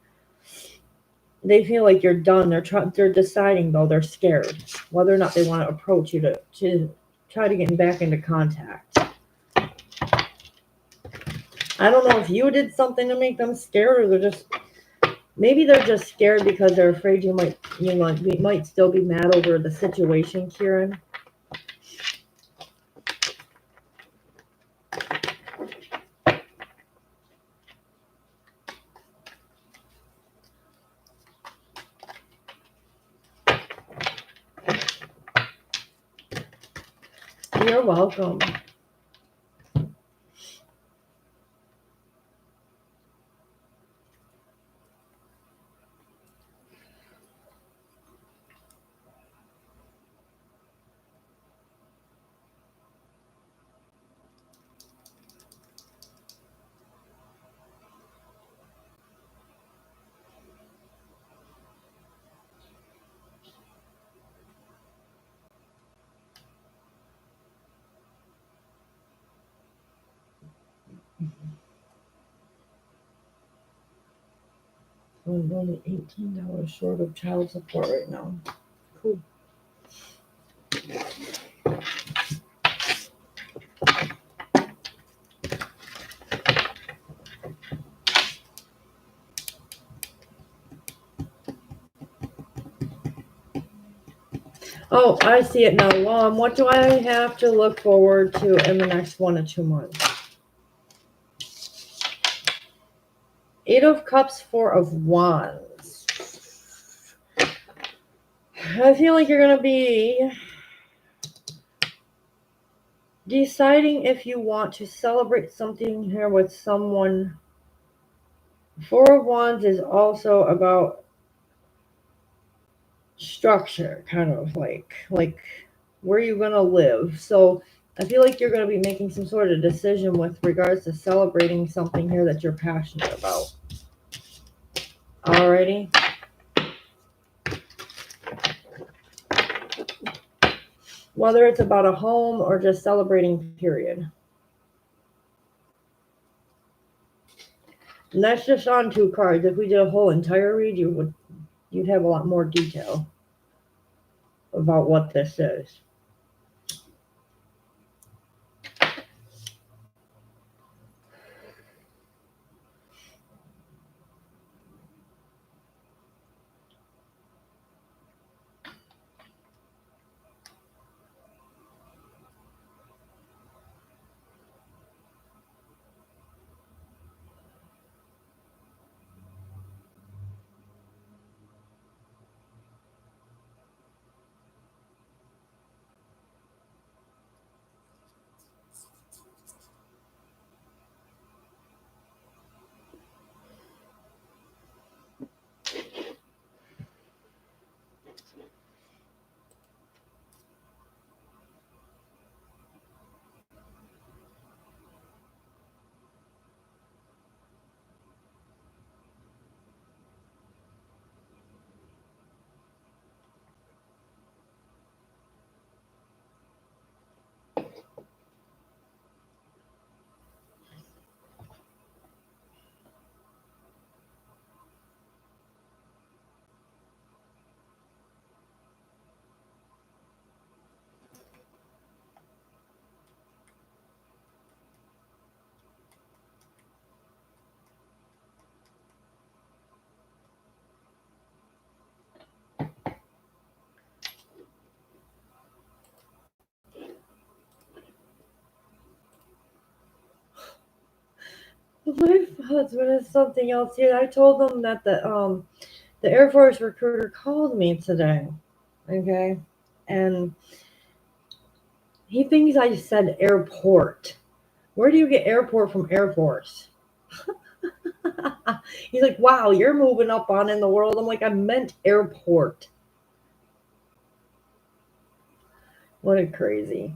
They feel like you're done. They're deciding though. They're scared whether or not they want to approach you to try to get back into contact. I don't know if you did something to make them scared, or maybe they're just scared because they're afraid you might still be mad over the situation, Kieran. You're welcome. I'm only $18 short of child support right now. Cool. Oh, I see it now. What do I have to look forward to in the next 1 to 2 months? 8 of Cups, 4 of Wands. I feel like you're going to be deciding if you want to celebrate something here with someone. 4 of Wands is also about structure, kind of like where you're going to live. So I feel like you're going to be making some sort of decision with regards to celebrating something here that you're passionate about. Alrighty. Whether it's about a home or just celebrating, period. And that's just on 2 cards. If we did a whole entire read, you'd have a lot more detail about what this is. My husband is something else here. I told them that the Air Force recruiter called me today. Okay. And he thinks I said airport. Where do you get airport from Air Force? He's like, wow, you're moving up on in the world. I'm like, I meant airport. What a crazy.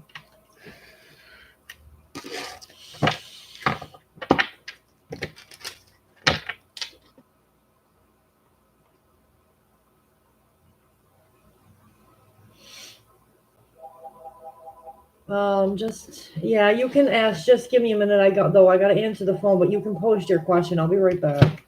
Yeah, you can ask. Just give me a minute. I gotta answer the phone, but you can post your question. I'll be right back.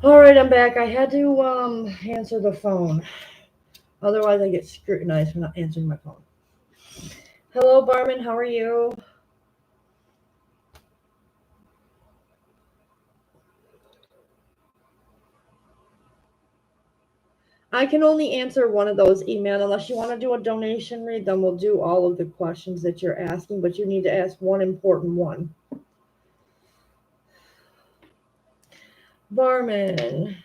All right, I'm back. I had to answer the phone. Otherwise, I get scrutinized for not answering my phone. Hello, barman. How are you? I can only answer one of those email unless you want to do a donation read. Then we'll do all of the questions that you're asking, but you need to ask one important one. Barman.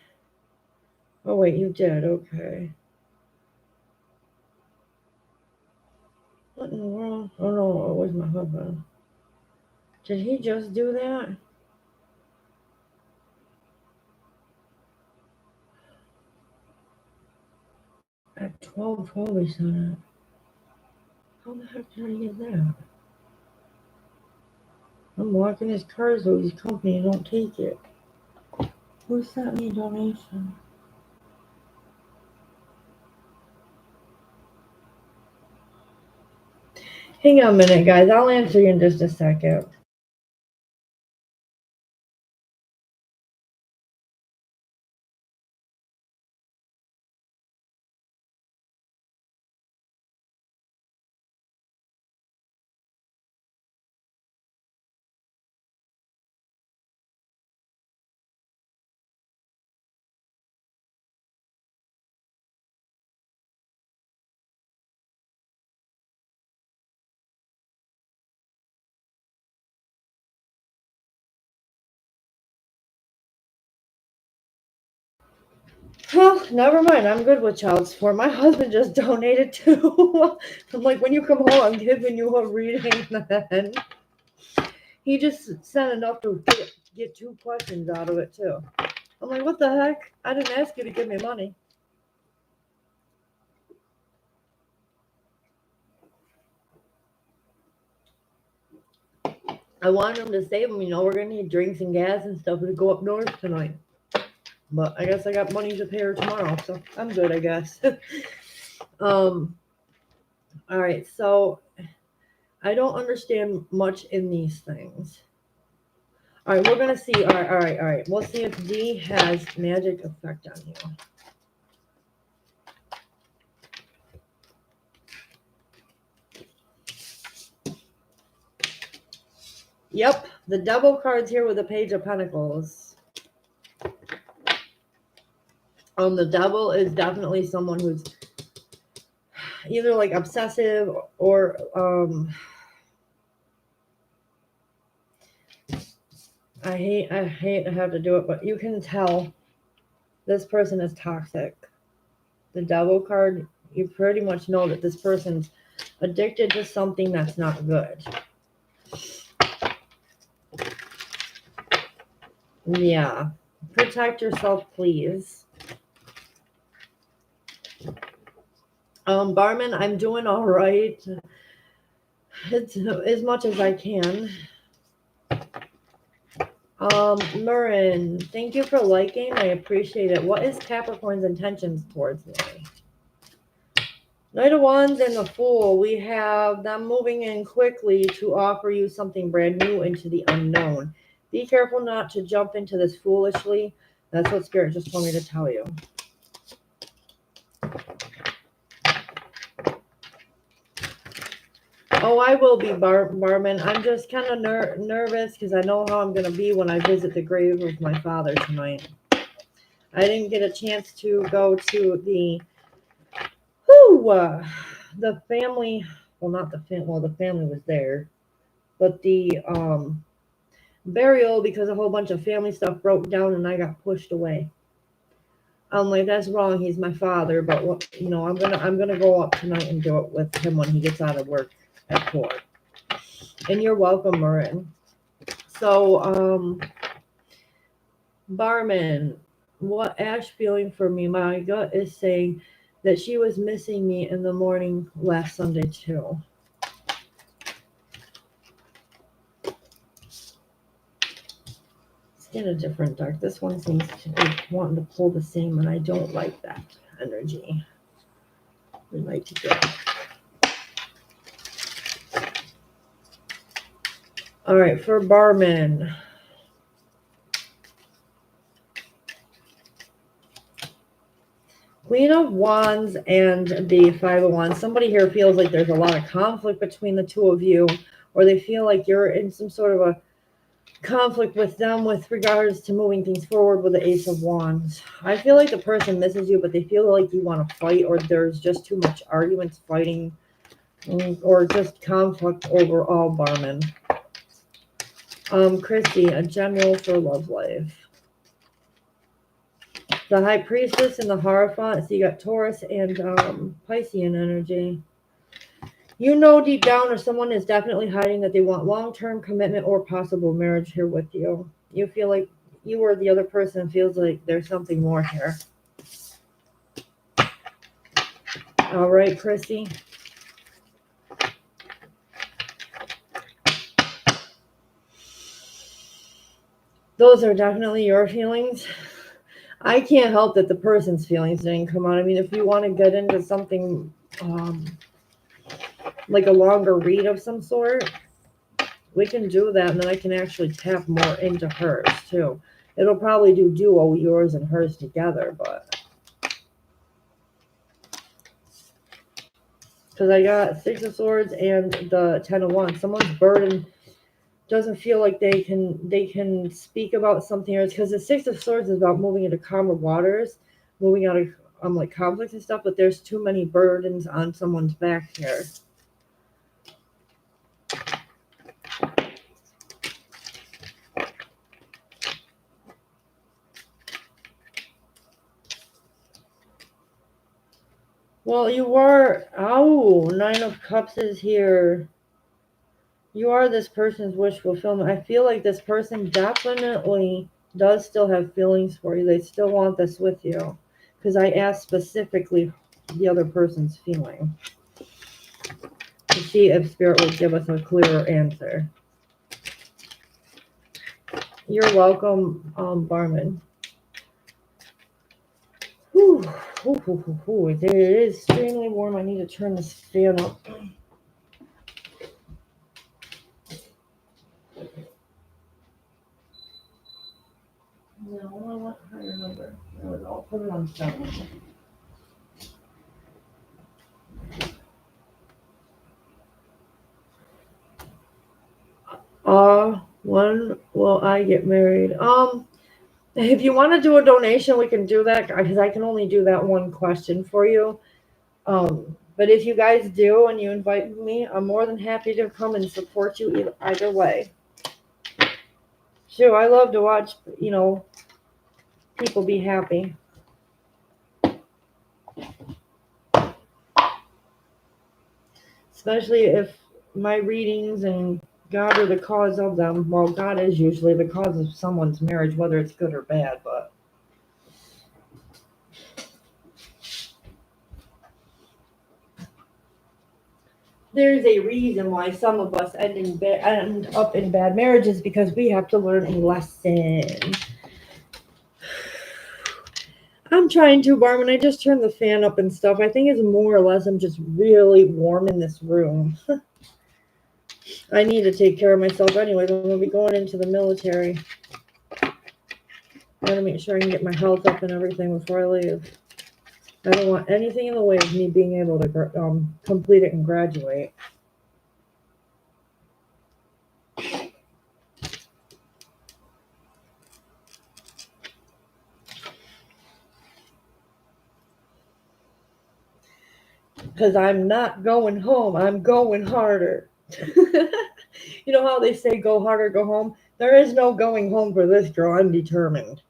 Oh wait, you did. Okay. What in the world? Oh no, it was my husband. Did he just do that? At 12:12 he said it. How the heck did I get that? I'm walking his cars with his company and don't take it. Who sent me a donation? Hang on a minute, guys. I'll answer you in just a second. Well, never mind. I'm good with child support. My husband just donated too. I'm like, when you come home, I'm giving you a reading then. He just sent enough to get 2 questions out of it too. I'm like, what the heck? I didn't ask you to give me money. I wanted them to save them. You know, we're going to need drinks and gas and stuff to go up north tonight. But I guess I got money to pay her tomorrow, so I'm good, I guess. All right, so I don't understand much in these things. All right, we're going to see. All right. We'll see if D has magic effect on you. Yep, the double card's here with the Page of Pentacles. The double is definitely someone who's either like obsessive or I hate to have to do it, but you can tell this person is toxic. The double card, you pretty much know that this person's addicted to something that's not good. Yeah. Protect yourself, please. Barman, I'm doing all right. It's as much as I can. Murrin, thank you for liking. I appreciate it. What is Capricorn's intentions towards me? Knight of Wands and the Fool. We have them moving in quickly to offer you something brand new into the unknown. Be careful not to jump into this foolishly. That's what Spirit just told me to tell you. Oh, I will be, Barman. I'm just kind of nervous because I know how I'm going to be when I visit the grave of my father tonight. I didn't get a chance to go to the family. Well, not the family. Well, the family was there, but the burial, because a whole bunch of family stuff broke down and I got pushed away. I'm like, that's wrong. He's my father, but you know, I'm gonna go up tonight and do it with him when he gets out of work at 4. And you're welcome, Marin. So, Barman, what Ash feeling for me? My gut is saying that she was missing me in the morning last Sunday too. Let's get a different deck. This one seems to be wanting to pull the same, and I don't like that energy. We like to get. All right, for Barman. Queen of Wands and the 5 of Wands. Somebody here feels like there's a lot of conflict between the two of you, or they feel like you're in some sort of a conflict with them with regards to moving things forward with the Ace of Wands. I feel like the person misses you, but they feel like you want to fight, or there's just too much arguments, fighting, or just conflict overall, Barman. Christy, a general for love life. The High Priestess and the Hierophant. So you got Taurus and Piscean energy. You know deep down, or someone is definitely hiding that they want long-term commitment or possible marriage here with you. You feel like you or the other person feels like there's something more here. All right, Chrissy. Those are definitely your feelings. I can't help that the person's feelings didn't come out. I mean, if you want to get into something like a longer read of some sort, we can do that, and then I can actually tap more into hers too. It'll probably do duo, yours and hers together, but because I got 6 of Swords and the 10 of Wands. Someone's burden doesn't feel like they can speak about something else, because the 6 of Swords is about moving into calmer waters, moving out of like conflicts and stuff, but there's too many burdens on someone's back here. Well, you were, 9 of Cups is here. You are this person's wish fulfillment. I feel like this person definitely does still have feelings for you. They still want this with you. Because I asked specifically the other person's feeling. To see if Spirit would give us a clearer answer. You're welcome, Barman. Whew. It is extremely warm. I need to turn this fan up. No, I want higher number. There we go. Put it on 7. When will I get married? If you want to do a donation, we can do that because I can only do that one question for you. But if you guys do and you invite me, I'm more than happy to come and support you either way. Sure, I love to watch, people be happy. Especially if my readings and God are the cause of them. Well, God is usually the cause of someone's marriage, whether it's good or bad, but there's a reason why some of us end up in bad marriages, because we have to learn a lesson. I'm trying to, Barman. I just turned the fan up and stuff. I think it's more or less I'm just really warm in this room. I need to take care of myself anyways. I'm going to be going into the military. I got to make sure I can get my health up and everything before I leave. I don't want anything in the way of me being able to complete it and graduate. Because I'm not going home. I'm going harder. You know how they say go harder, go home? There is no going home for this girl. I'm determined.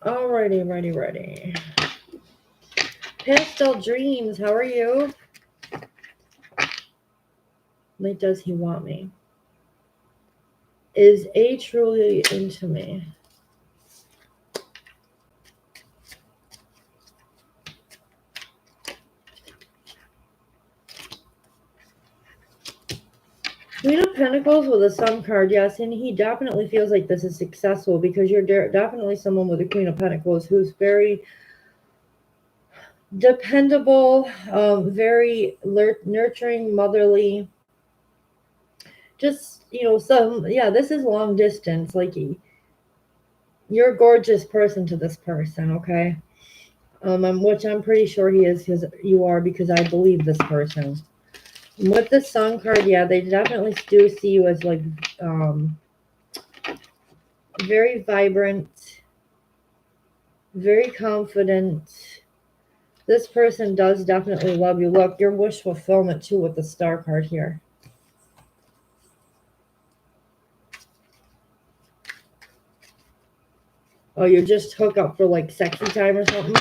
Alrighty, ready. Pastel Dreams, how are you? Like, does he want me? Is A truly into me? Queen of Pentacles with a Sun card, yes, and he definitely feels like this is successful because you're definitely someone with a Queen of Pentacles who's very dependable, very nurturing, motherly. Just, this is long distance. Like, you're a gorgeous person to this person, okay? Which I'm pretty sure he is, because you are, because I believe this person. With the Sun card, yeah, they definitely do see you as like very vibrant, very confident. This person does definitely love you. Look, your wish fulfillment too with the Star card here. Oh, you just hook up for like sexy time or something?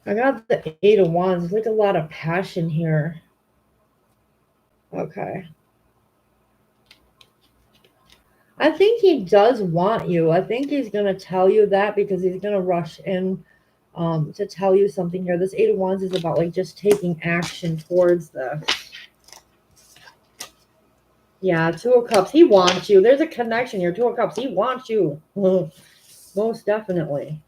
I got the 8 of Wands. There's like a lot of passion here. Okay. I think he does want you. I think he's going to tell you that because he's going to rush in to tell you something here. This 8 of Wands is about like just taking action towards this. Yeah, 2 of Cups. He wants you. There's a connection here. 2 of Cups. He wants you. Most definitely.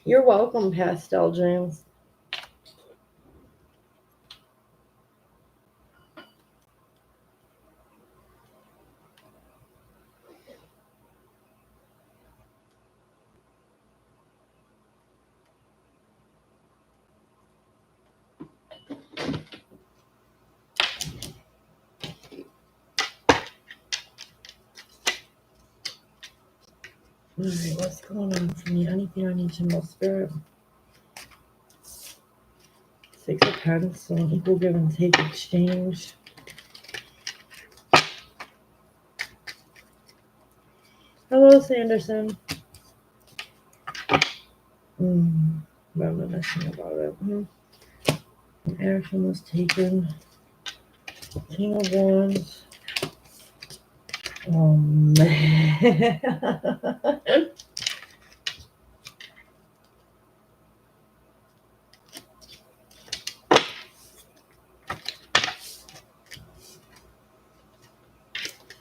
You're welcome, Pastel Dreams. Alright, what's going on for me? Anything I need to know, Spirit? 6 of Pentacles, so an equal give and take exchange. Hello, Sanderson. Reminiscing about it. Action was taken. King of Wands. Oh, man.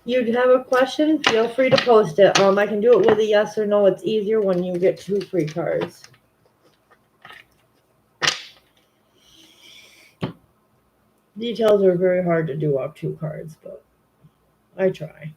You have a question? Feel free to post it. I can do it with a yes or no. It's easier when you get 2 free cards. Details are very hard to do off 2 cards, but I try.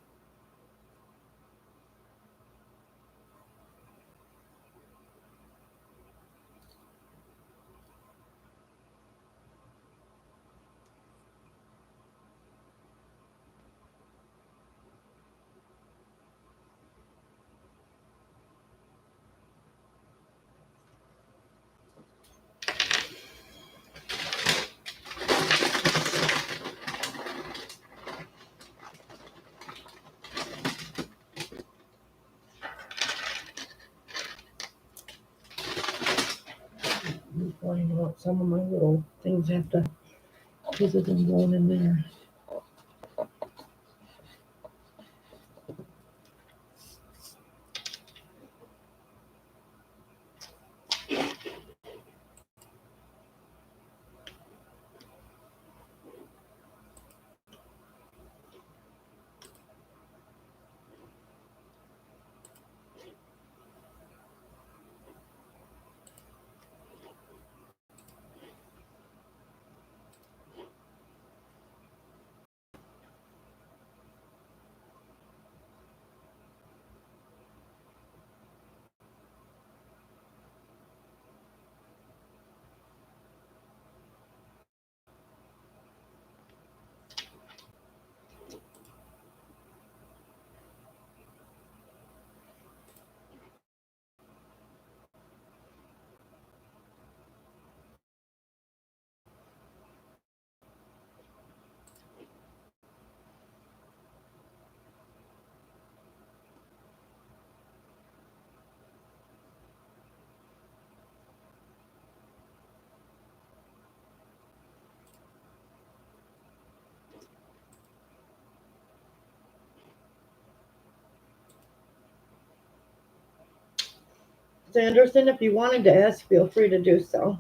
I'm finding out some of my little things have to visit them going in there. Sanderson, if you wanted to ask, feel free to do so.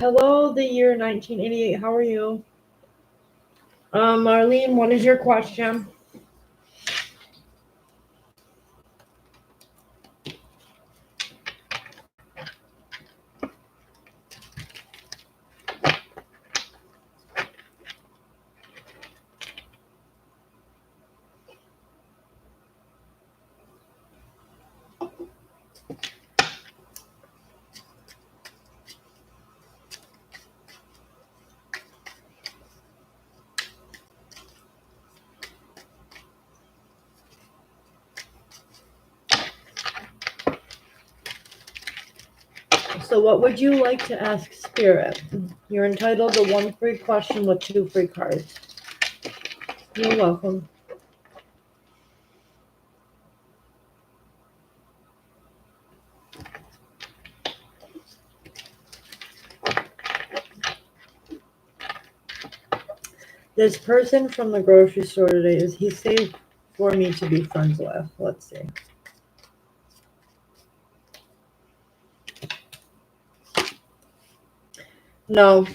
Hello, the year 1988. How are you? Marlene, what is your question? So what would you like to ask Spirit? You're entitled to one free question with 2 free cards. You're welcome. This person from the grocery store today, is he safe for me to be friends with? Let's see. No,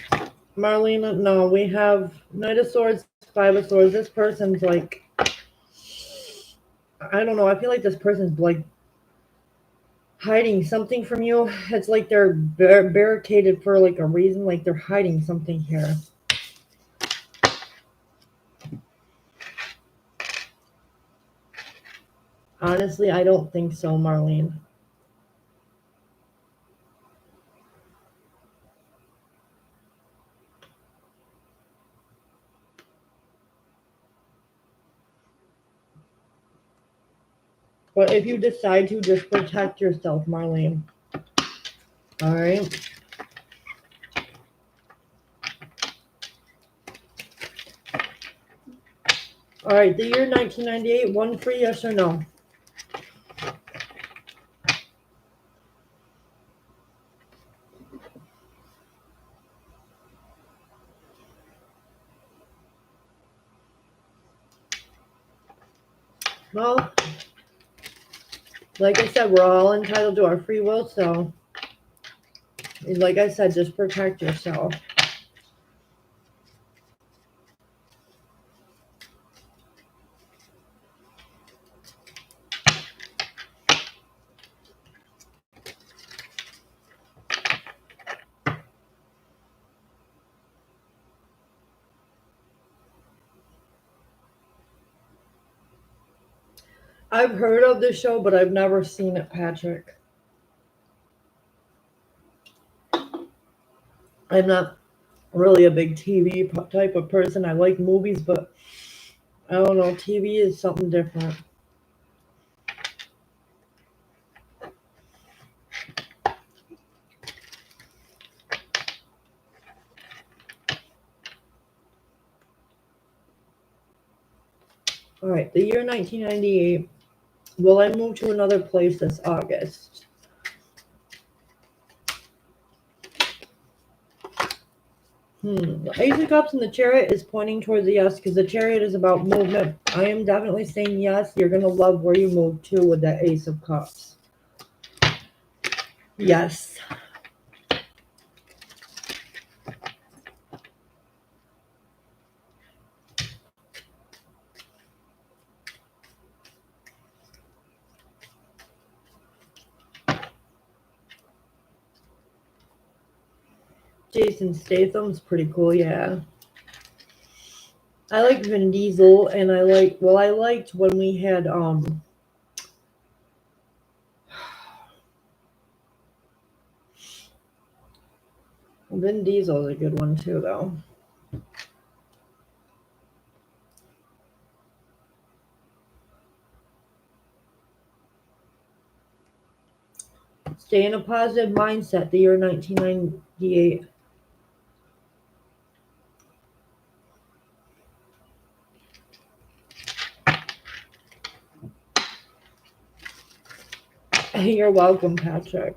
Marlena, no. We have Knight of Swords, 5 of Swords. This person's like, I don't know. I feel like this person's like hiding something from you. It's like they're barricaded for like a reason. Like they're hiding something here. Honestly, I don't think so, Marlene. But if you decide to, just protect yourself, Marlene. All right. All right. The year 1998. One free, yes or no? Well, like I said, we're all entitled to our free will, so like I said, just protect yourself. I've heard of this show, but I've never seen it, Patrick. I'm not really a big TV type of person. I like movies, but I don't know. TV is something different. All right, the year 1998. Will I move to another place this August? The Ace of Cups and the Chariot is pointing towards the yes because the Chariot is about movement. I am definitely saying yes. You're going to love where you move to with that Ace of Cups. Yes. Jason Statham's pretty cool, yeah. I like Vin Diesel, and I liked when we had Vin Diesel's a good one too, though. Stay in a positive mindset. The year 1998. You're welcome, Patrick.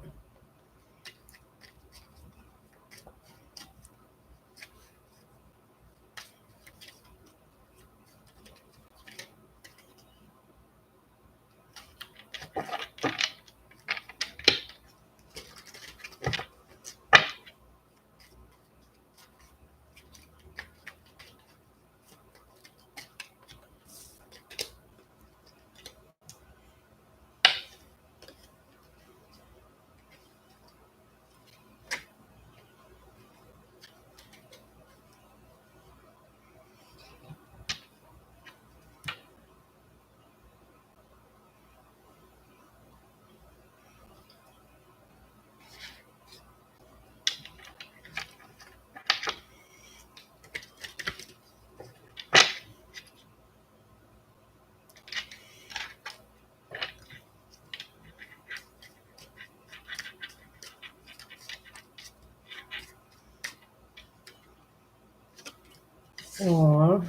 Aw.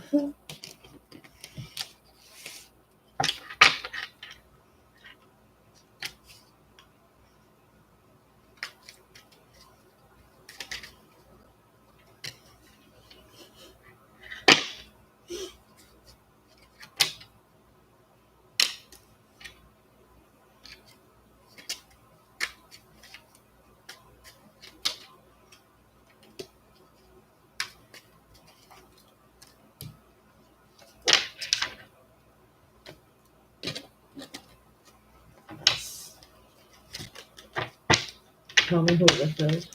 Tell me who this is.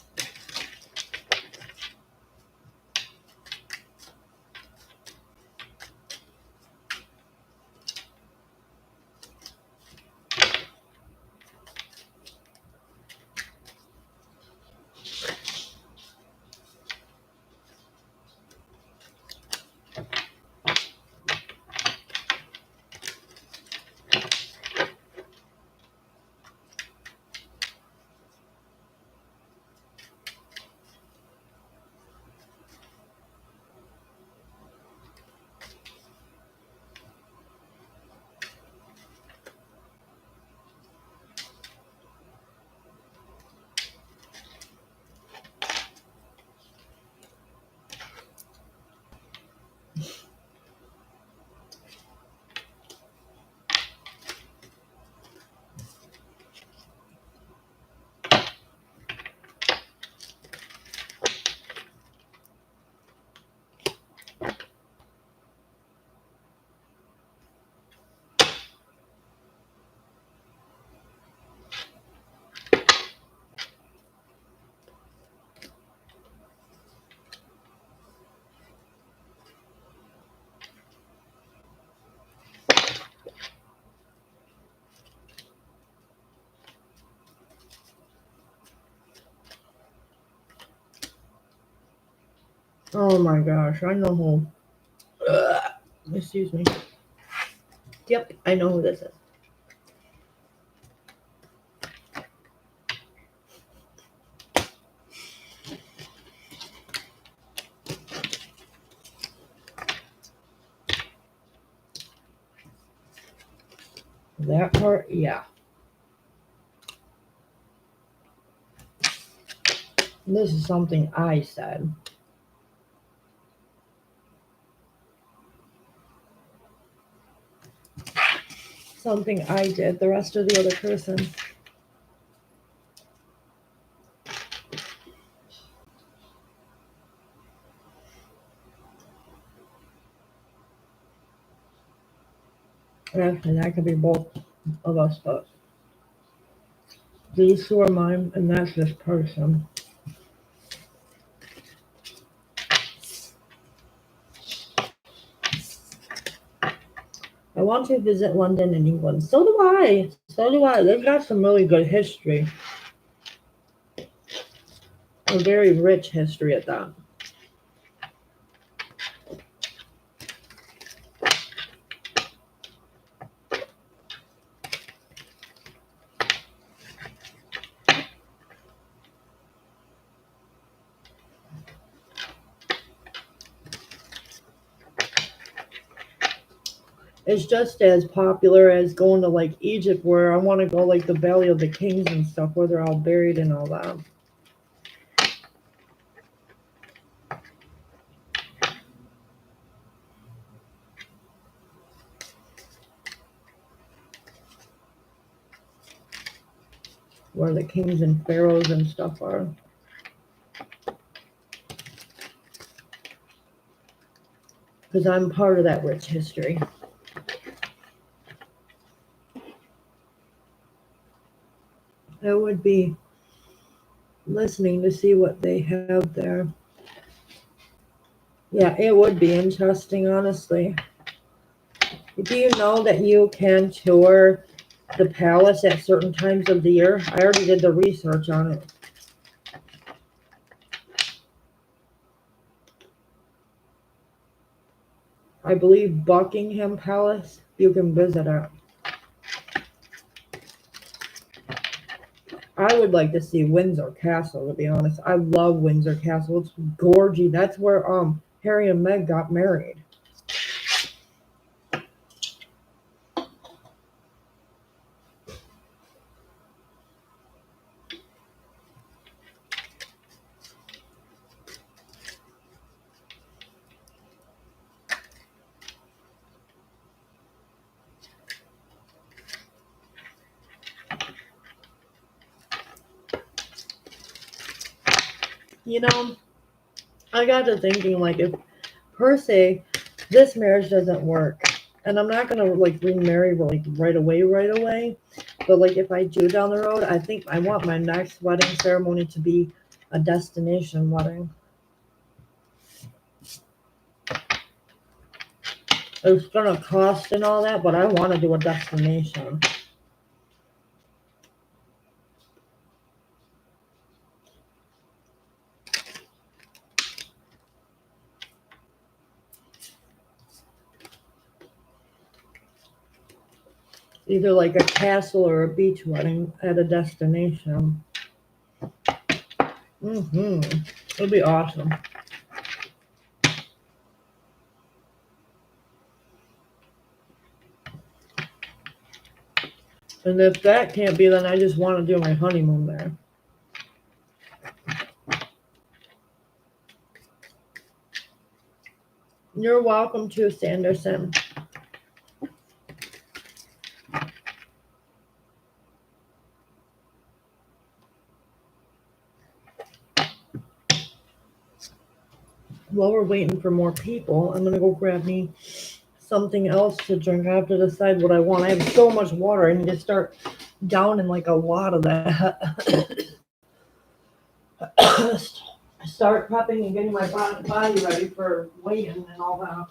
Oh my gosh, I know who. Excuse me. Yep, I know who this is. That part, yeah. This is something I said. Something I did. The rest of the other person. Actually, that could be both of us, but these two are mine, and that's this person. I want to visit London and England. So do I. So do I. They've got some really good history. A very rich history at that. It's just as popular as going to like Egypt, where I want to go like the Valley of the Kings and stuff, where they're all buried and all that. Where the kings and pharaohs and stuff are. Because I'm part of that rich history. I would be listening to see what they have there. Yeah, it would be interesting, honestly. Do you know that you can tour the palace at certain times of the year? I already did the research on it. I believe Buckingham Palace, you can visit it. I would like to see Windsor Castle, to be honest. I love Windsor Castle. It's gorgeous. That's where Harry and Meg got married. You know, I got to thinking, like, if per se this marriage doesn't work, and I'm not gonna like remarry like right away, but like if I do down the road, I think I want my next wedding ceremony to be a destination wedding. It's gonna cost and all that, but I want to do a destination. Either like a castle or a beach wedding at a destination. It'll be awesome. And if that can't be, then I just want to do my honeymoon there. You're welcome to Sanderson. While we're waiting for more people, I'm gonna go grab me something else to drink. I have to decide what I want. I have so much water. I need to start downing like a lot of that. Start prepping and getting my body ready for weighing and all that.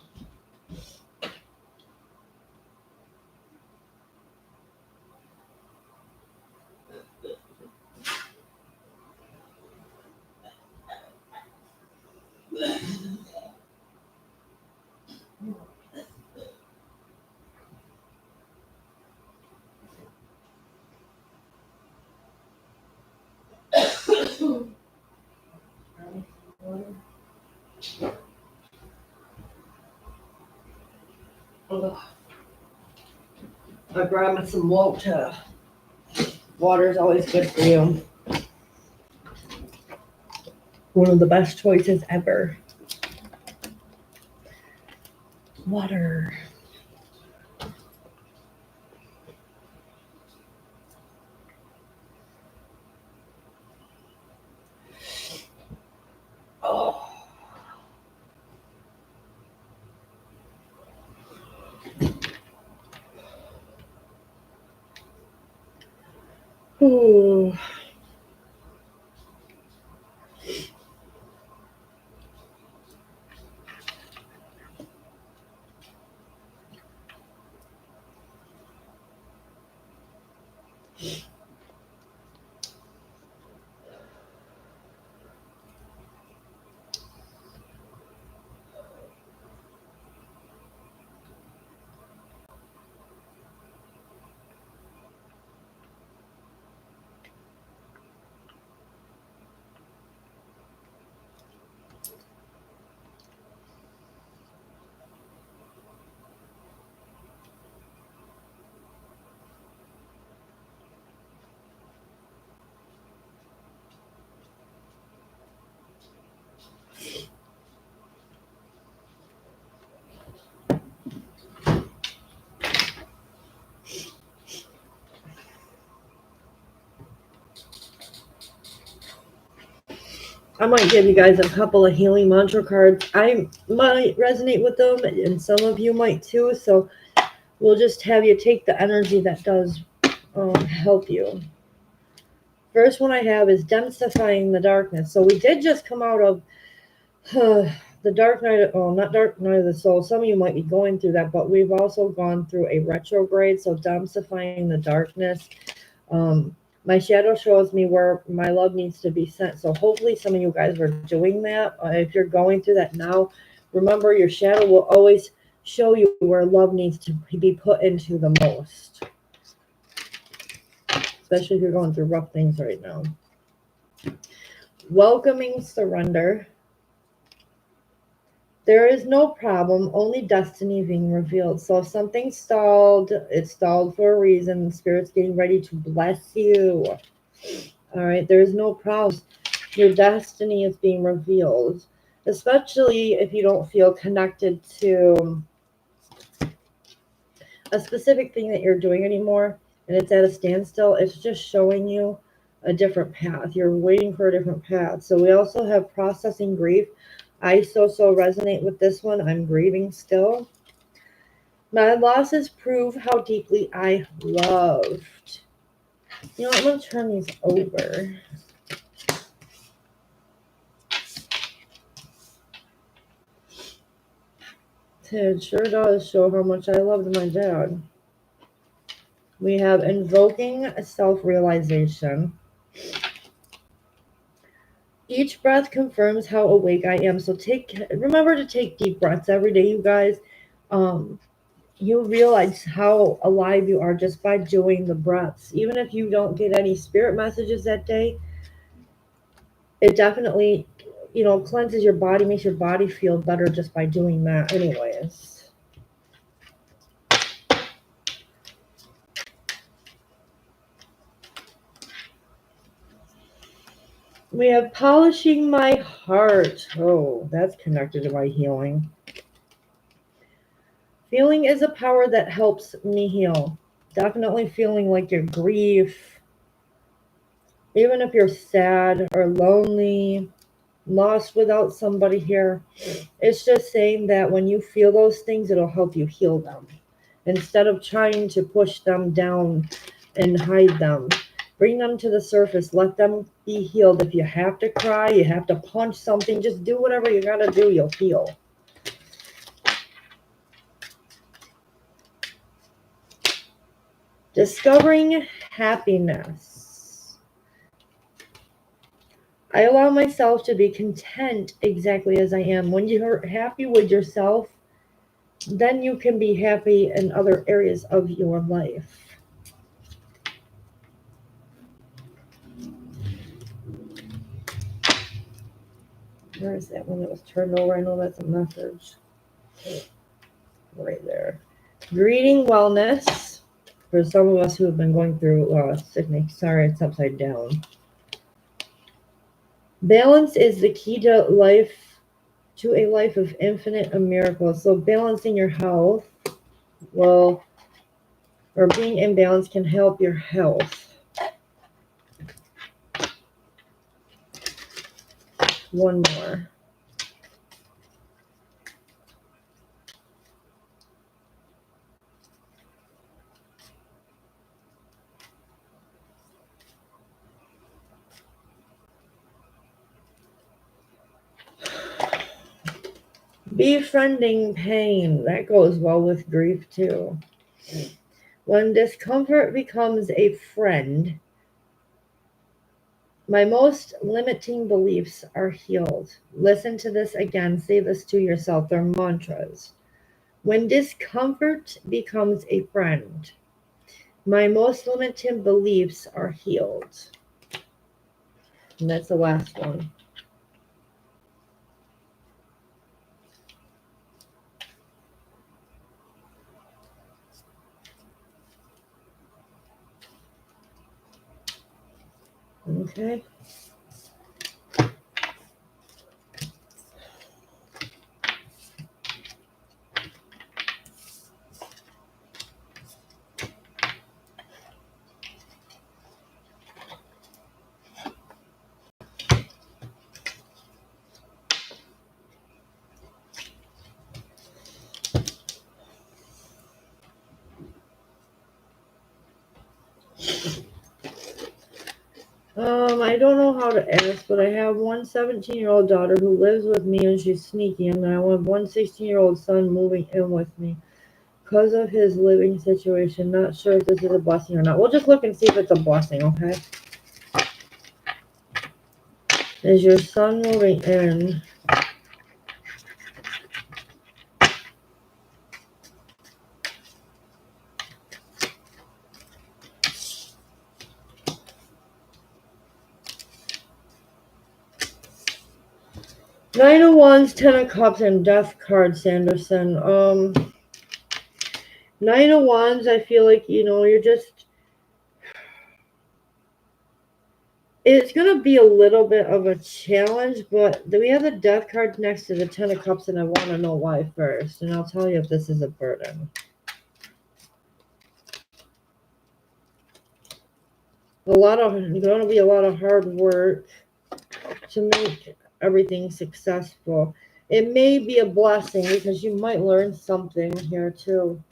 I grabbed me some water. Water is always good for you. One of the best choices ever. Water. Oh. Ooh. I might give you guys a couple of healing mantra cards. I might resonate with them, and some of you might too. So we'll just have you take the energy that does help you. First one I have is densifying the darkness. So we did just come out of the dark night. Oh, not dark night of the soul. Some of you might be going through that, but we've also gone through a retrograde. So densifying the darkness. My shadow shows me where my love needs to be sent. So hopefully some of you guys are doing that. If you're going through that now, remember your shadow will always show you where love needs to be put into the most. Especially if you're going through rough things right now. Welcoming surrender. There is no problem, only destiny being revealed. So if something's stalled, it's stalled for a reason. Spirit's getting ready to bless you. All right, there's no problem. Your destiny is being revealed, especially if you don't feel connected to a specific thing that you're doing anymore and it's at a standstill. It's just showing you a different path. You're waiting for a different path. So we also have processing grief. I so resonate with this one. I'm grieving still. My losses prove how deeply I loved. You know what? I'm going to turn these over. It sure does show how much I loved my dad. We have invoking self-realization. Each breath confirms how awake I am. So remember to take deep breaths every day, you guys. You'll realize how alive you are just by doing the breaths. Even if you don't get any spirit messages that day, it definitely, cleanses your body, makes your body feel better just by doing that anyways. We have polishing my heart. Oh, that's connected to my healing. Feeling is a power that helps me heal. Definitely feeling like your grief, even if you're sad or lonely, lost without somebody here, it's just saying that when you feel those things, it'll help you heal them. Instead of trying to push them down and hide them, bring them to the surface, let them be healed. If you have to cry, you have to punch something, just do whatever you gotta do, you'll heal. Discovering happiness. I allow myself to be content exactly as I am. When you're happy with yourself, then you can be happy in other areas of your life. Where is that one that was turned over? I know that's a message. Right there. Greeting wellness. For some of us who have been going through sickness. Sorry, it's upside down. Balance is the key to a life of infinite miracles. So balancing your health or being in balance can help your health. One more. Befriending pain. That goes well with grief too. When discomfort becomes a friend, my most limiting beliefs are healed. Listen to this again. Say this to yourself. They're mantras. When discomfort becomes a friend, my most limiting beliefs are healed. And that's the last one. Okay. I don't know how to ask, but I have one 17-year-old daughter who lives with me and she's sneaky, and I have one 16-year-old son moving in with me because of his living situation. Not sure if this is a blessing or not. We'll just look and see if it's a blessing, okay? Is your son moving in? Nine of Wands, Ten of Cups, and Death card, Sanderson. Nine of Wands, I feel like, you're just... It's going to be a little bit of a challenge, but we have the Death card next to the Ten of Cups, and I want to know why first. And I'll tell you if this is a burden. There's going to be a lot of hard work to make everything successful. It may be a blessing because you might learn something here too.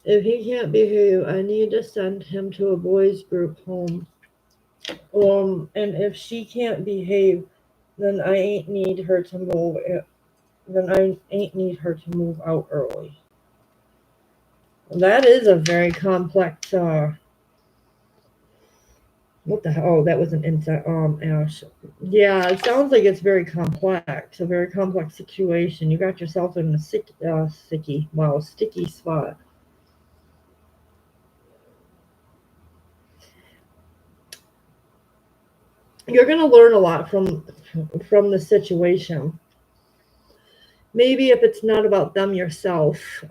If he can't behave, I need to send him to a boys group home. And if she can't behave, then I ain't need her to move. Then I ain't need her to move out early. That is a very complex. What the hell? Oh, that was an insect. Ash. Yeah, it sounds like it's very complex. A very complex situation. You got yourself in a sticky spot. You're going to learn a lot from the situation. Maybe if it's not about them yourself.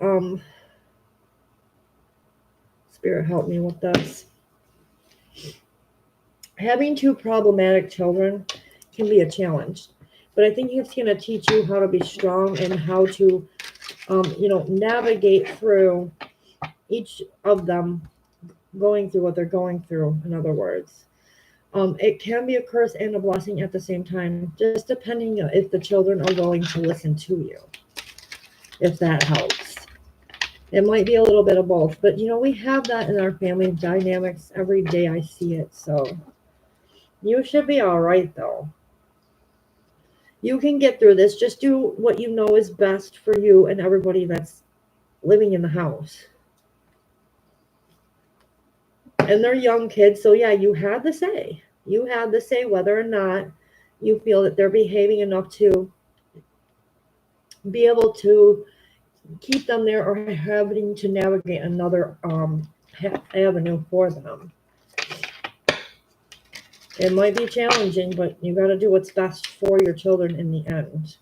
Spirit, help me with this. Having two problematic children can be a challenge, but I think it's going to teach you how to be strong and how to, navigate through each of them going through what they're going through, in other words. It can be a curse and a blessing at the same time, just depending if the children are willing to listen to you, if that helps. It might be a little bit of both, but we have that in our family dynamics every day. I see it, so you should be all right, though. You can get through this. Just do what you know is best for you and everybody that's living in the house. And they're young kids, so yeah, you have the say. You have the say whether or not you feel that they're behaving enough to be able to keep them there or having to navigate another avenue for them. It might be challenging, but you got to do what's best for your children in the end.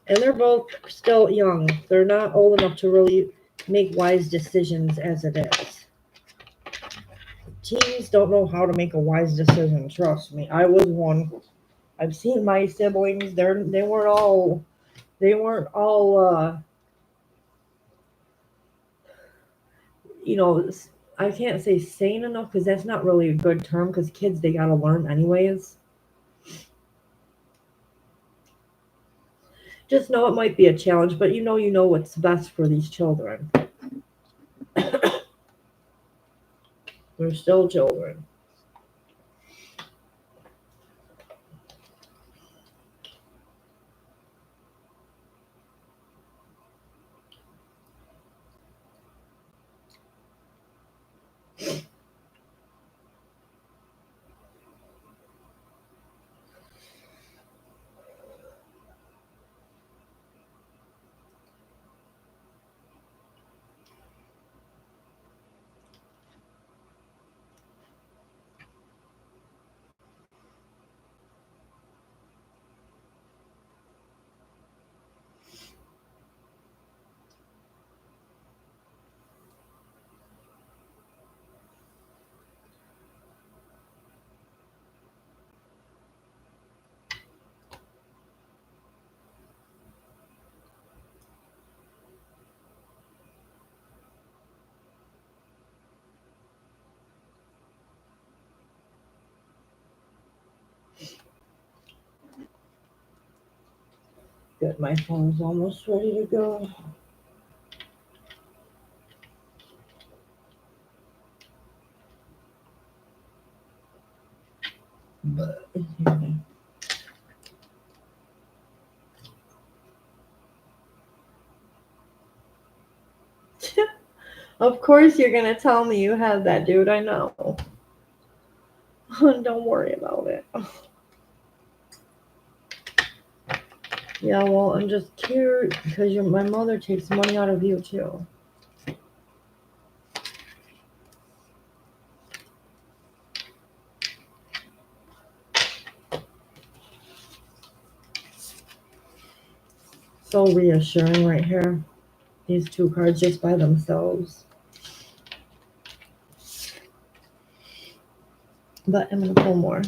And they're both still young. They're not old enough to really make wise decisions as it is. Teens don't know how to make a wise decision. Trust me. I was one. I've seen my siblings. They weren't all I can't say sane enough because that's not really a good term because kids, they got to learn anyways. Just know it might be a challenge, but you know what's best for these children. They're still children. Good, my phone's almost ready to go. Of course you're going to tell me you have that, dude. I know. Don't worry about it. Yeah, well, I'm just curious because my mother takes money out of you too. So reassuring right here. These two cards just by themselves. But I'm going to pull more.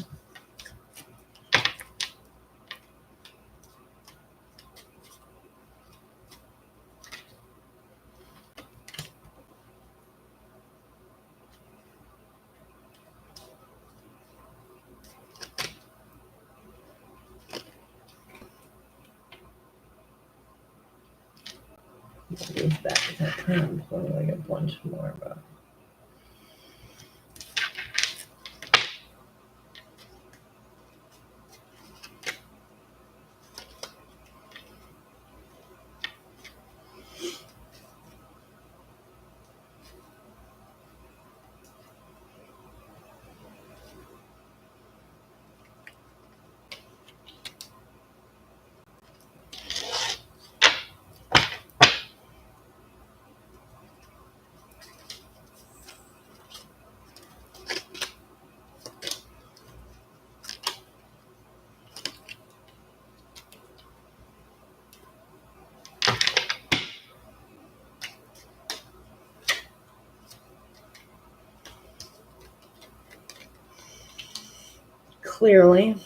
These back. I kind of pulling like a bunch more, but. Clearly.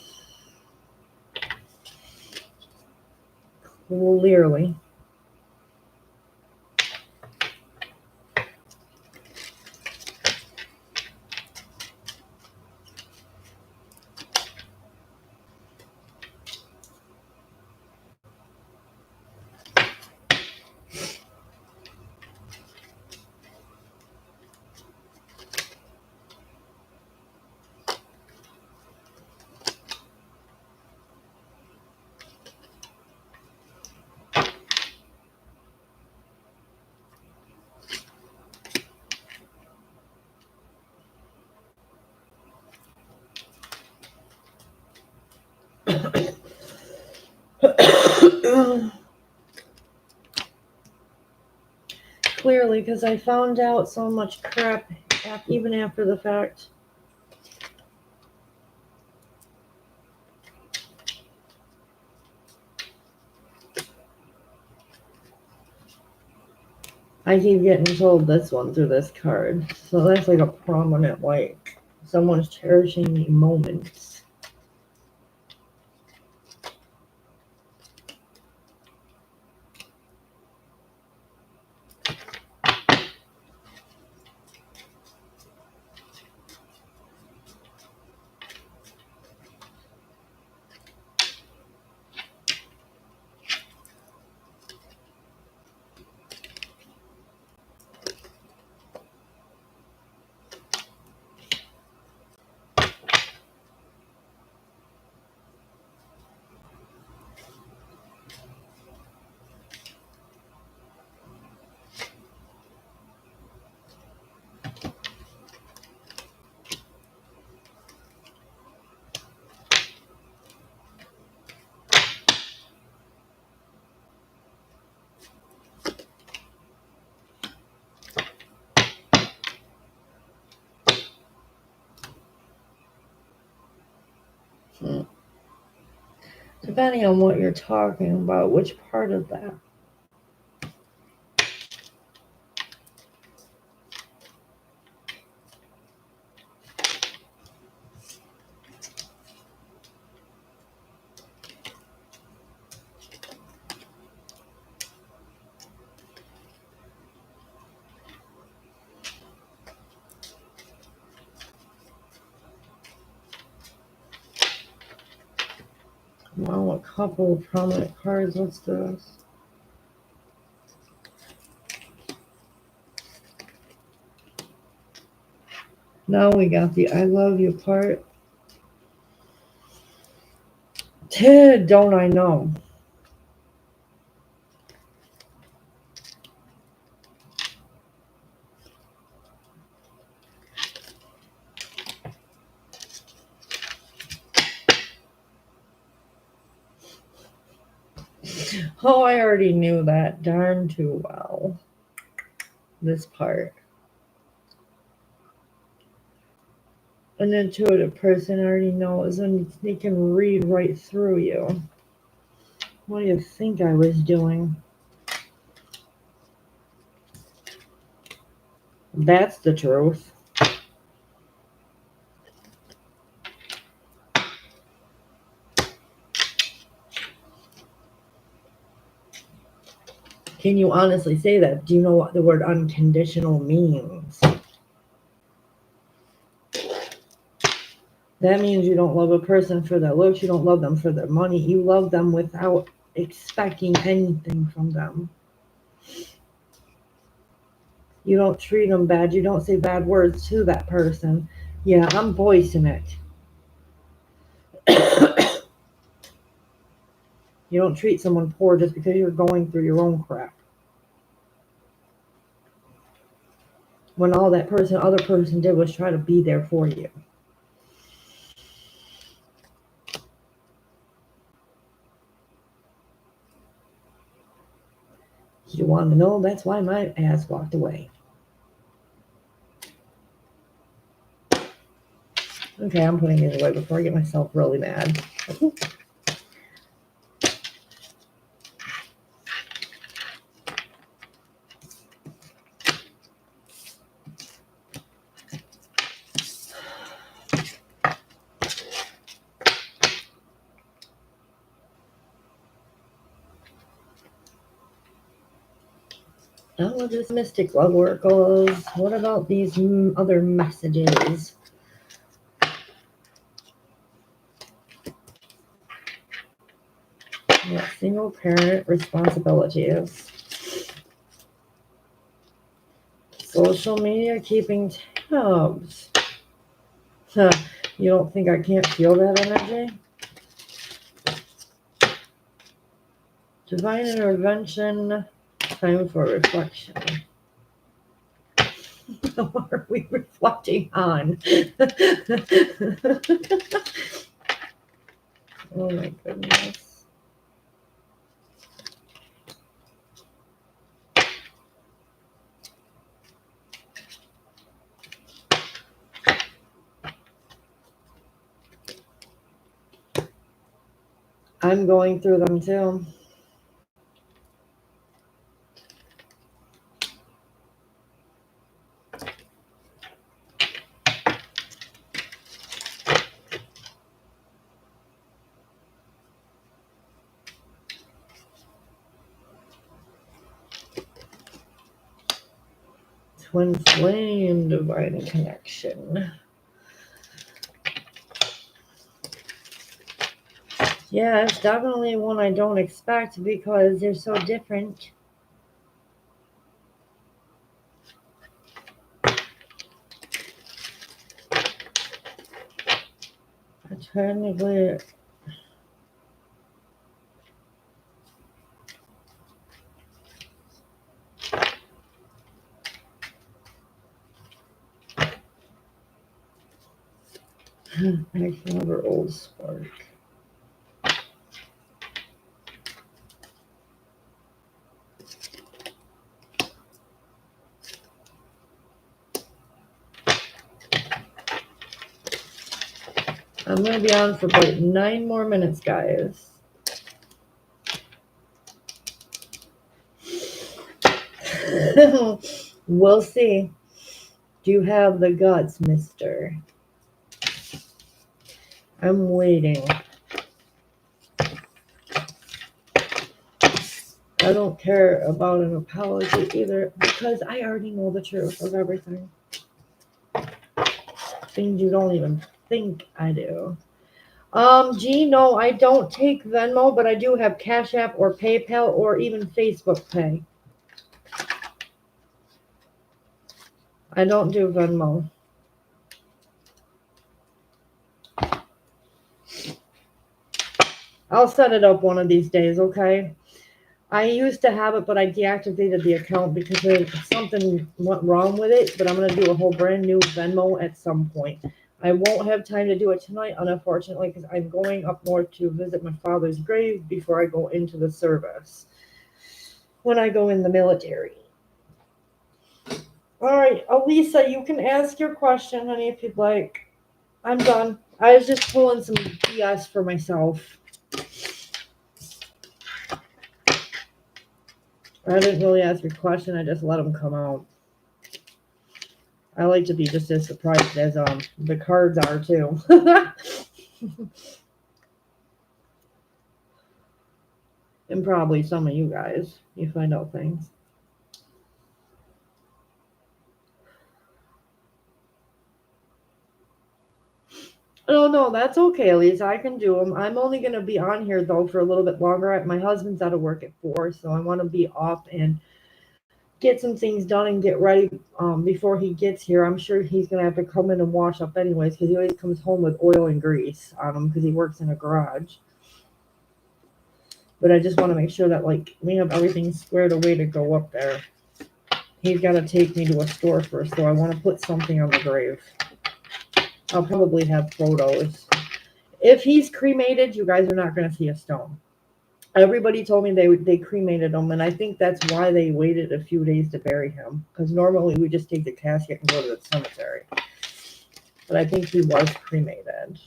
Clearly, because I found out so much crap even after the fact. I keep getting told this one through this card. So that's like a prominent, like, someone's cherishing the moments. Depending on what you're talking about, which part of that? Well, a couple of prominent cards. Let's do this. Now we got the I love you part. Don't I know? Oh, I already knew that darn too well. This part. An intuitive person already knows, and they can read right through you. What do you think I was doing? That's the truth. Can you honestly say that? Do you know what the word unconditional means? That means you don't love a person for their looks. You don't love them for their money. You love them without expecting anything from them. You don't treat them bad. You don't say bad words to that person. Yeah, I'm voicing it. You don't treat someone poor just because you're going through your own crap. When all that other person did was try to be there for you. You want to know? That's why my ass walked away. Okay, I'm putting it away before I get myself really mad. Oh, this mystic love oracles. What about these other messages? Yeah, single parent responsibilities. Social media keeping tabs. Huh. You don't think I can't feel that energy? Divine intervention. Time for reflection. What are we reflecting on? Oh my goodness. I'm going through them too. Twin flame, divine connection. Yeah, it's definitely one I don't expect because they're so different. Technically, I remember old spark. I'm going to be on for about 9 more minutes, guys. We'll see. Do you have the guts, mister? I'm waiting. I don't care about an apology either because I already know the truth of everything. Things you don't even think I do. Gee, no, I don't take Venmo, but I do have Cash App or PayPal or even Facebook Pay. I don't do Venmo. I'll set it up one of these days, okay? I used to have it, but I deactivated the account because something went wrong with it, but I'm going to do a whole brand new Venmo at some point. I won't have time to do it tonight, unfortunately, because I'm going up north to visit my father's grave before I go into the service. When I go in the military. All right, Elisa, you can ask your question, honey, if you'd like. I'm done. I was just pulling some BS for myself. I didn't really ask your question. I just let them come out. I like to be just as surprised as the cards are too. And probably some of you guys. You find out things. Oh, no, that's okay, Lisa. I can do them. I'm only going to be on here, though, for a little bit longer. My husband's out of work at 4, so I want to be off and get some things done and get ready before he gets here. I'm sure he's going to have to come in and wash up anyways because he always comes home with oil and grease on him because he works in a garage. But I just want to make sure that, like, we have everything squared away to go up there. He's got to take me to a store first, so I want to put something on the grave. I'll probably have photos. If he's cremated, you guys are not going to see a stone. Everybody told me they cremated him, and I think that's why they waited a few days to bury him. Because normally we just take the casket and go to the cemetery. But I think he was cremated.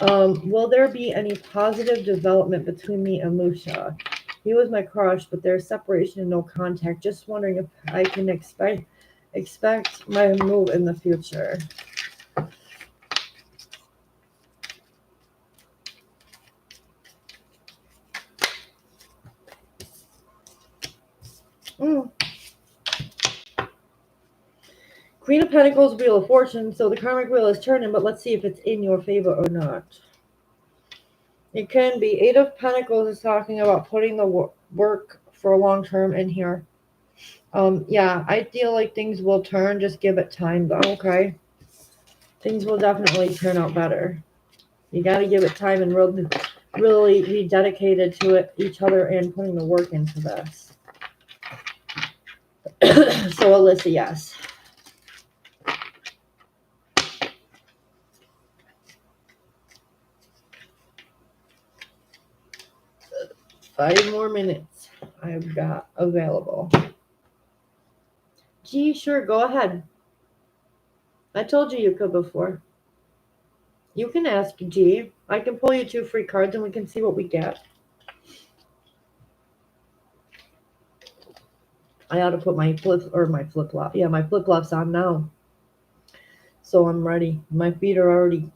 Will there be any positive development between me and Lucia? He was my crush, but there's separation and no contact. Just wondering if I can expect my move in the future. Queen of Pentacles, Wheel of Fortune. So the karmic wheel is turning, but let's see if it's in your favor or not. It can be. 8 of Pentacles is talking about putting the work for a long term in here. Yeah, I feel like things will turn. Just give it time, though, okay? Things will definitely turn out better. You got to give it time and really be dedicated to it, each other, and putting the work into this. So, Alyssa, yes. 5 more minutes I've got available. Gee, sure, go ahead. I told you could before. You can ask G. I can pull you 2 free cards and we can see what we get. I ought to put my flip-flop. Yeah, my flip-flops on now. So I'm ready. My feet are already...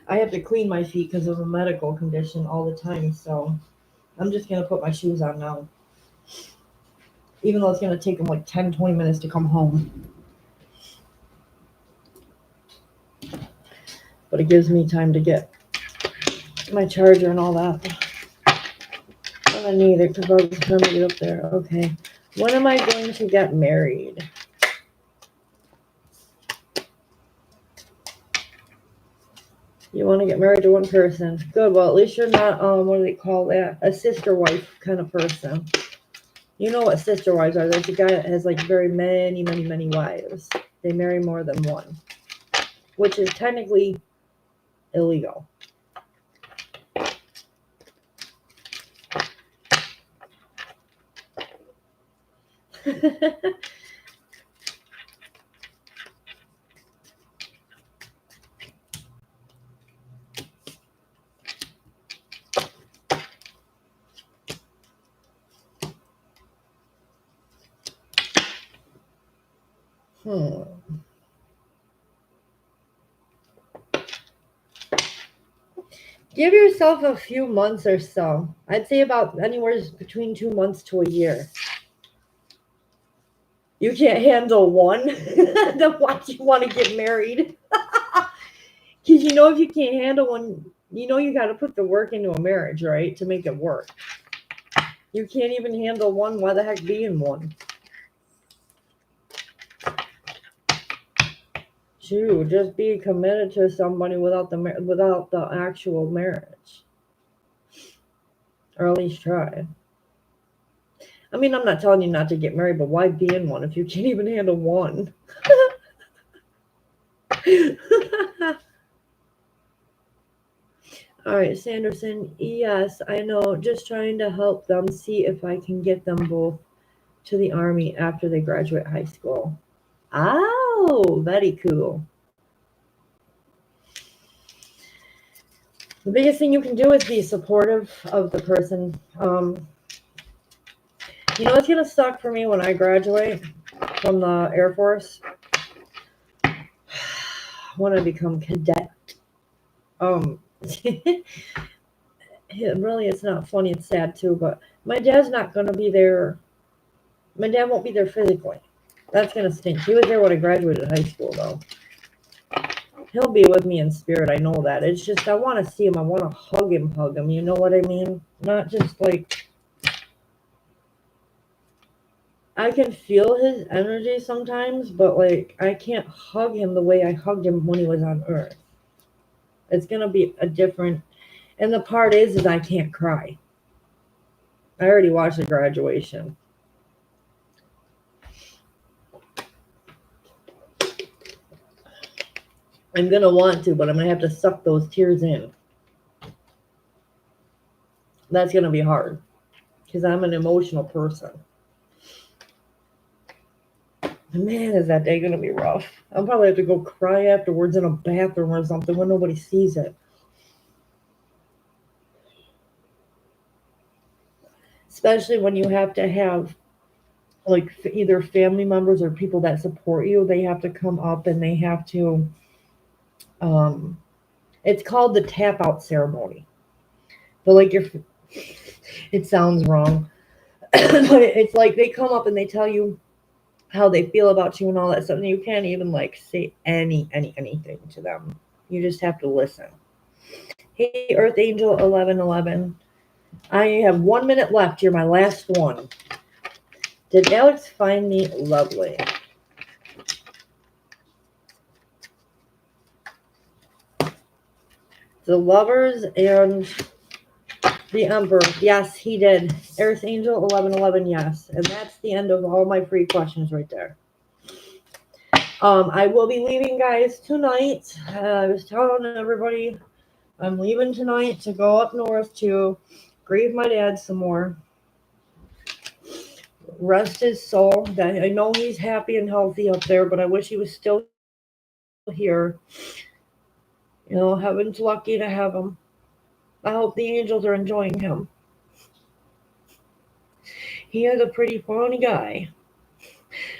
I have to clean my feet because of a medical condition all the time. So I'm just going to put my shoes on now. Even though it's going to take them like 10, 20 minutes to come home. But it gives me time to get my charger and all that. I'm going to need it because I'll just remember to get up there. Okay. When am I going to get married? You want to get married to one person. Good. Well, at least you're not, what do they call that? A sister wife kind of person. You know what sister wives are. There's a guy that has like very many, many, many wives. They marry more than one. Which is technically illegal. Give yourself a few months or so. I'd say about anywhere between 2 months to a year. You can't handle one. Then why do you want to get married? Because you know if you can't handle one, you know you got to put the work into a marriage, right? To make it work. You can't even handle one. Why the heck be in one? 2, just be committed to somebody without the actual marriage. Or at least try. I mean, I'm not telling you not to get married, but why be in one if you can't even handle one? All right, Sanderson. Yes, I know. Just trying to help them see if I can get them both to the Army after they graduate high school. Oh, very cool. The biggest thing you can do is be supportive of the person. You know what's going to suck for me when I graduate from the Air Force? When I become cadet. Really, it's not funny. It's sad too, but my dad's not going to be there. My dad won't be there physically. That's going to stink. He was there when I graduated high school, though. He'll be with me in spirit. I know that. It's just I want to see him. I want to hug him. You know what I mean? Not just like... I can feel his energy sometimes, but like I can't hug him the way I hugged him when he was on Earth. It's going to be a different... And the part is I can't cry. I already watched the graduation. I'm going to want to, but I'm going to have to suck those tears in. That's going to be hard because I'm an emotional person. Man, is that day going to be rough. I'll probably have to go cry afterwards in a bathroom or something when nobody sees it. Especially when you have to have like either family members or people that support you. They have to come up and they have to... it's called the tap out ceremony. But like it sounds wrong. But it's like they come up and they tell you how they feel about you and all that stuff. And you can't even like say anything to them. You just have to listen. Hey, Earth Angel 1111. I have 1 minute left. You're my last one. Did Alex find me lovely? The Lovers and the Emperor. Yes, he did. Earth Angel 1111. Yes. And that's the end of all my free questions right there. I will be leaving, guys, tonight. I was telling everybody I'm leaving tonight to go up north to grieve my dad some more. Rest his soul. I know he's happy and healthy up there, but I wish he was still here. You know, heaven's lucky to have him. I hope the angels are enjoying him. He is a pretty funny guy.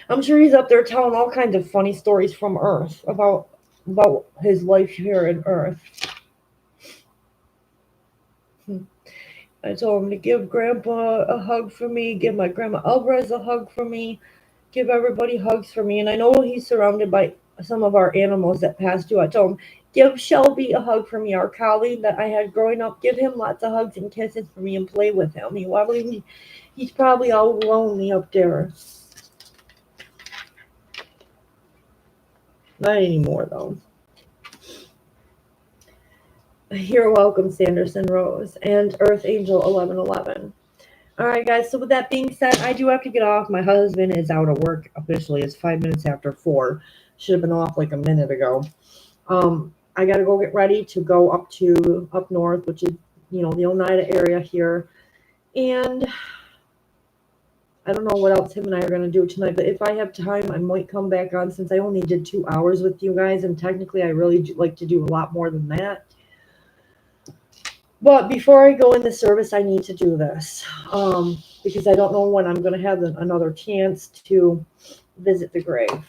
I'm sure he's up there telling all kinds of funny stories from Earth about his life here on Earth. I told him to give Grandpa a hug for me, give my Grandma Alvarez a hug for me, give everybody hugs for me. And I know he's surrounded by some of our animals that passed too. I told him, give Shelby a hug for me, our collie that I had growing up. Give him lots of hugs and kisses for me and play with him. He's probably all lonely up there. Not anymore, though. You're welcome, Sanderson Rose and Earth Angel 1111. All right, guys. So with that being said, I do have to get off. My husband is out of work officially. It's 5 minutes after 4. Should have been off like a minute ago. I got to go get ready to go up north, which is, you know, the Oneida area here. And I don't know what else him and I are going to do tonight, but if I have time, I might come back on since I only did 2 hours with you guys. And technically, I really like to do a lot more than that. But before I go in the service, I need to do this because I don't know when I'm going to have another chance to visit the grave.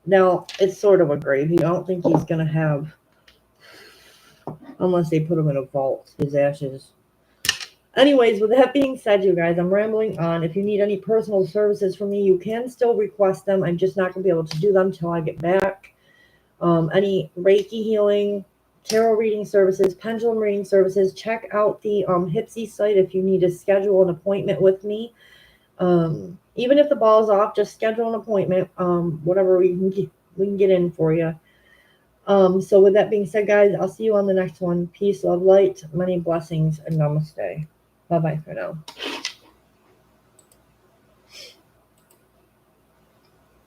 Now, it's sort of a grave. I don't think he's going to have, unless they put him in a vault, his ashes. Anyways, with that being said, you guys, I'm rambling on. If you need any personal services from me, you can still request them. I'm just not going to be able to do them until I get back. Any Reiki healing, tarot reading services, pendulum reading services, check out the Hypsee site if you need to schedule an appointment with me. Even if the ball's off, just schedule an appointment. Whatever we can get in for you. So with that being said, guys, I'll see you on the next one. Peace, love, light, many blessings, and namaste. Bye-bye for now.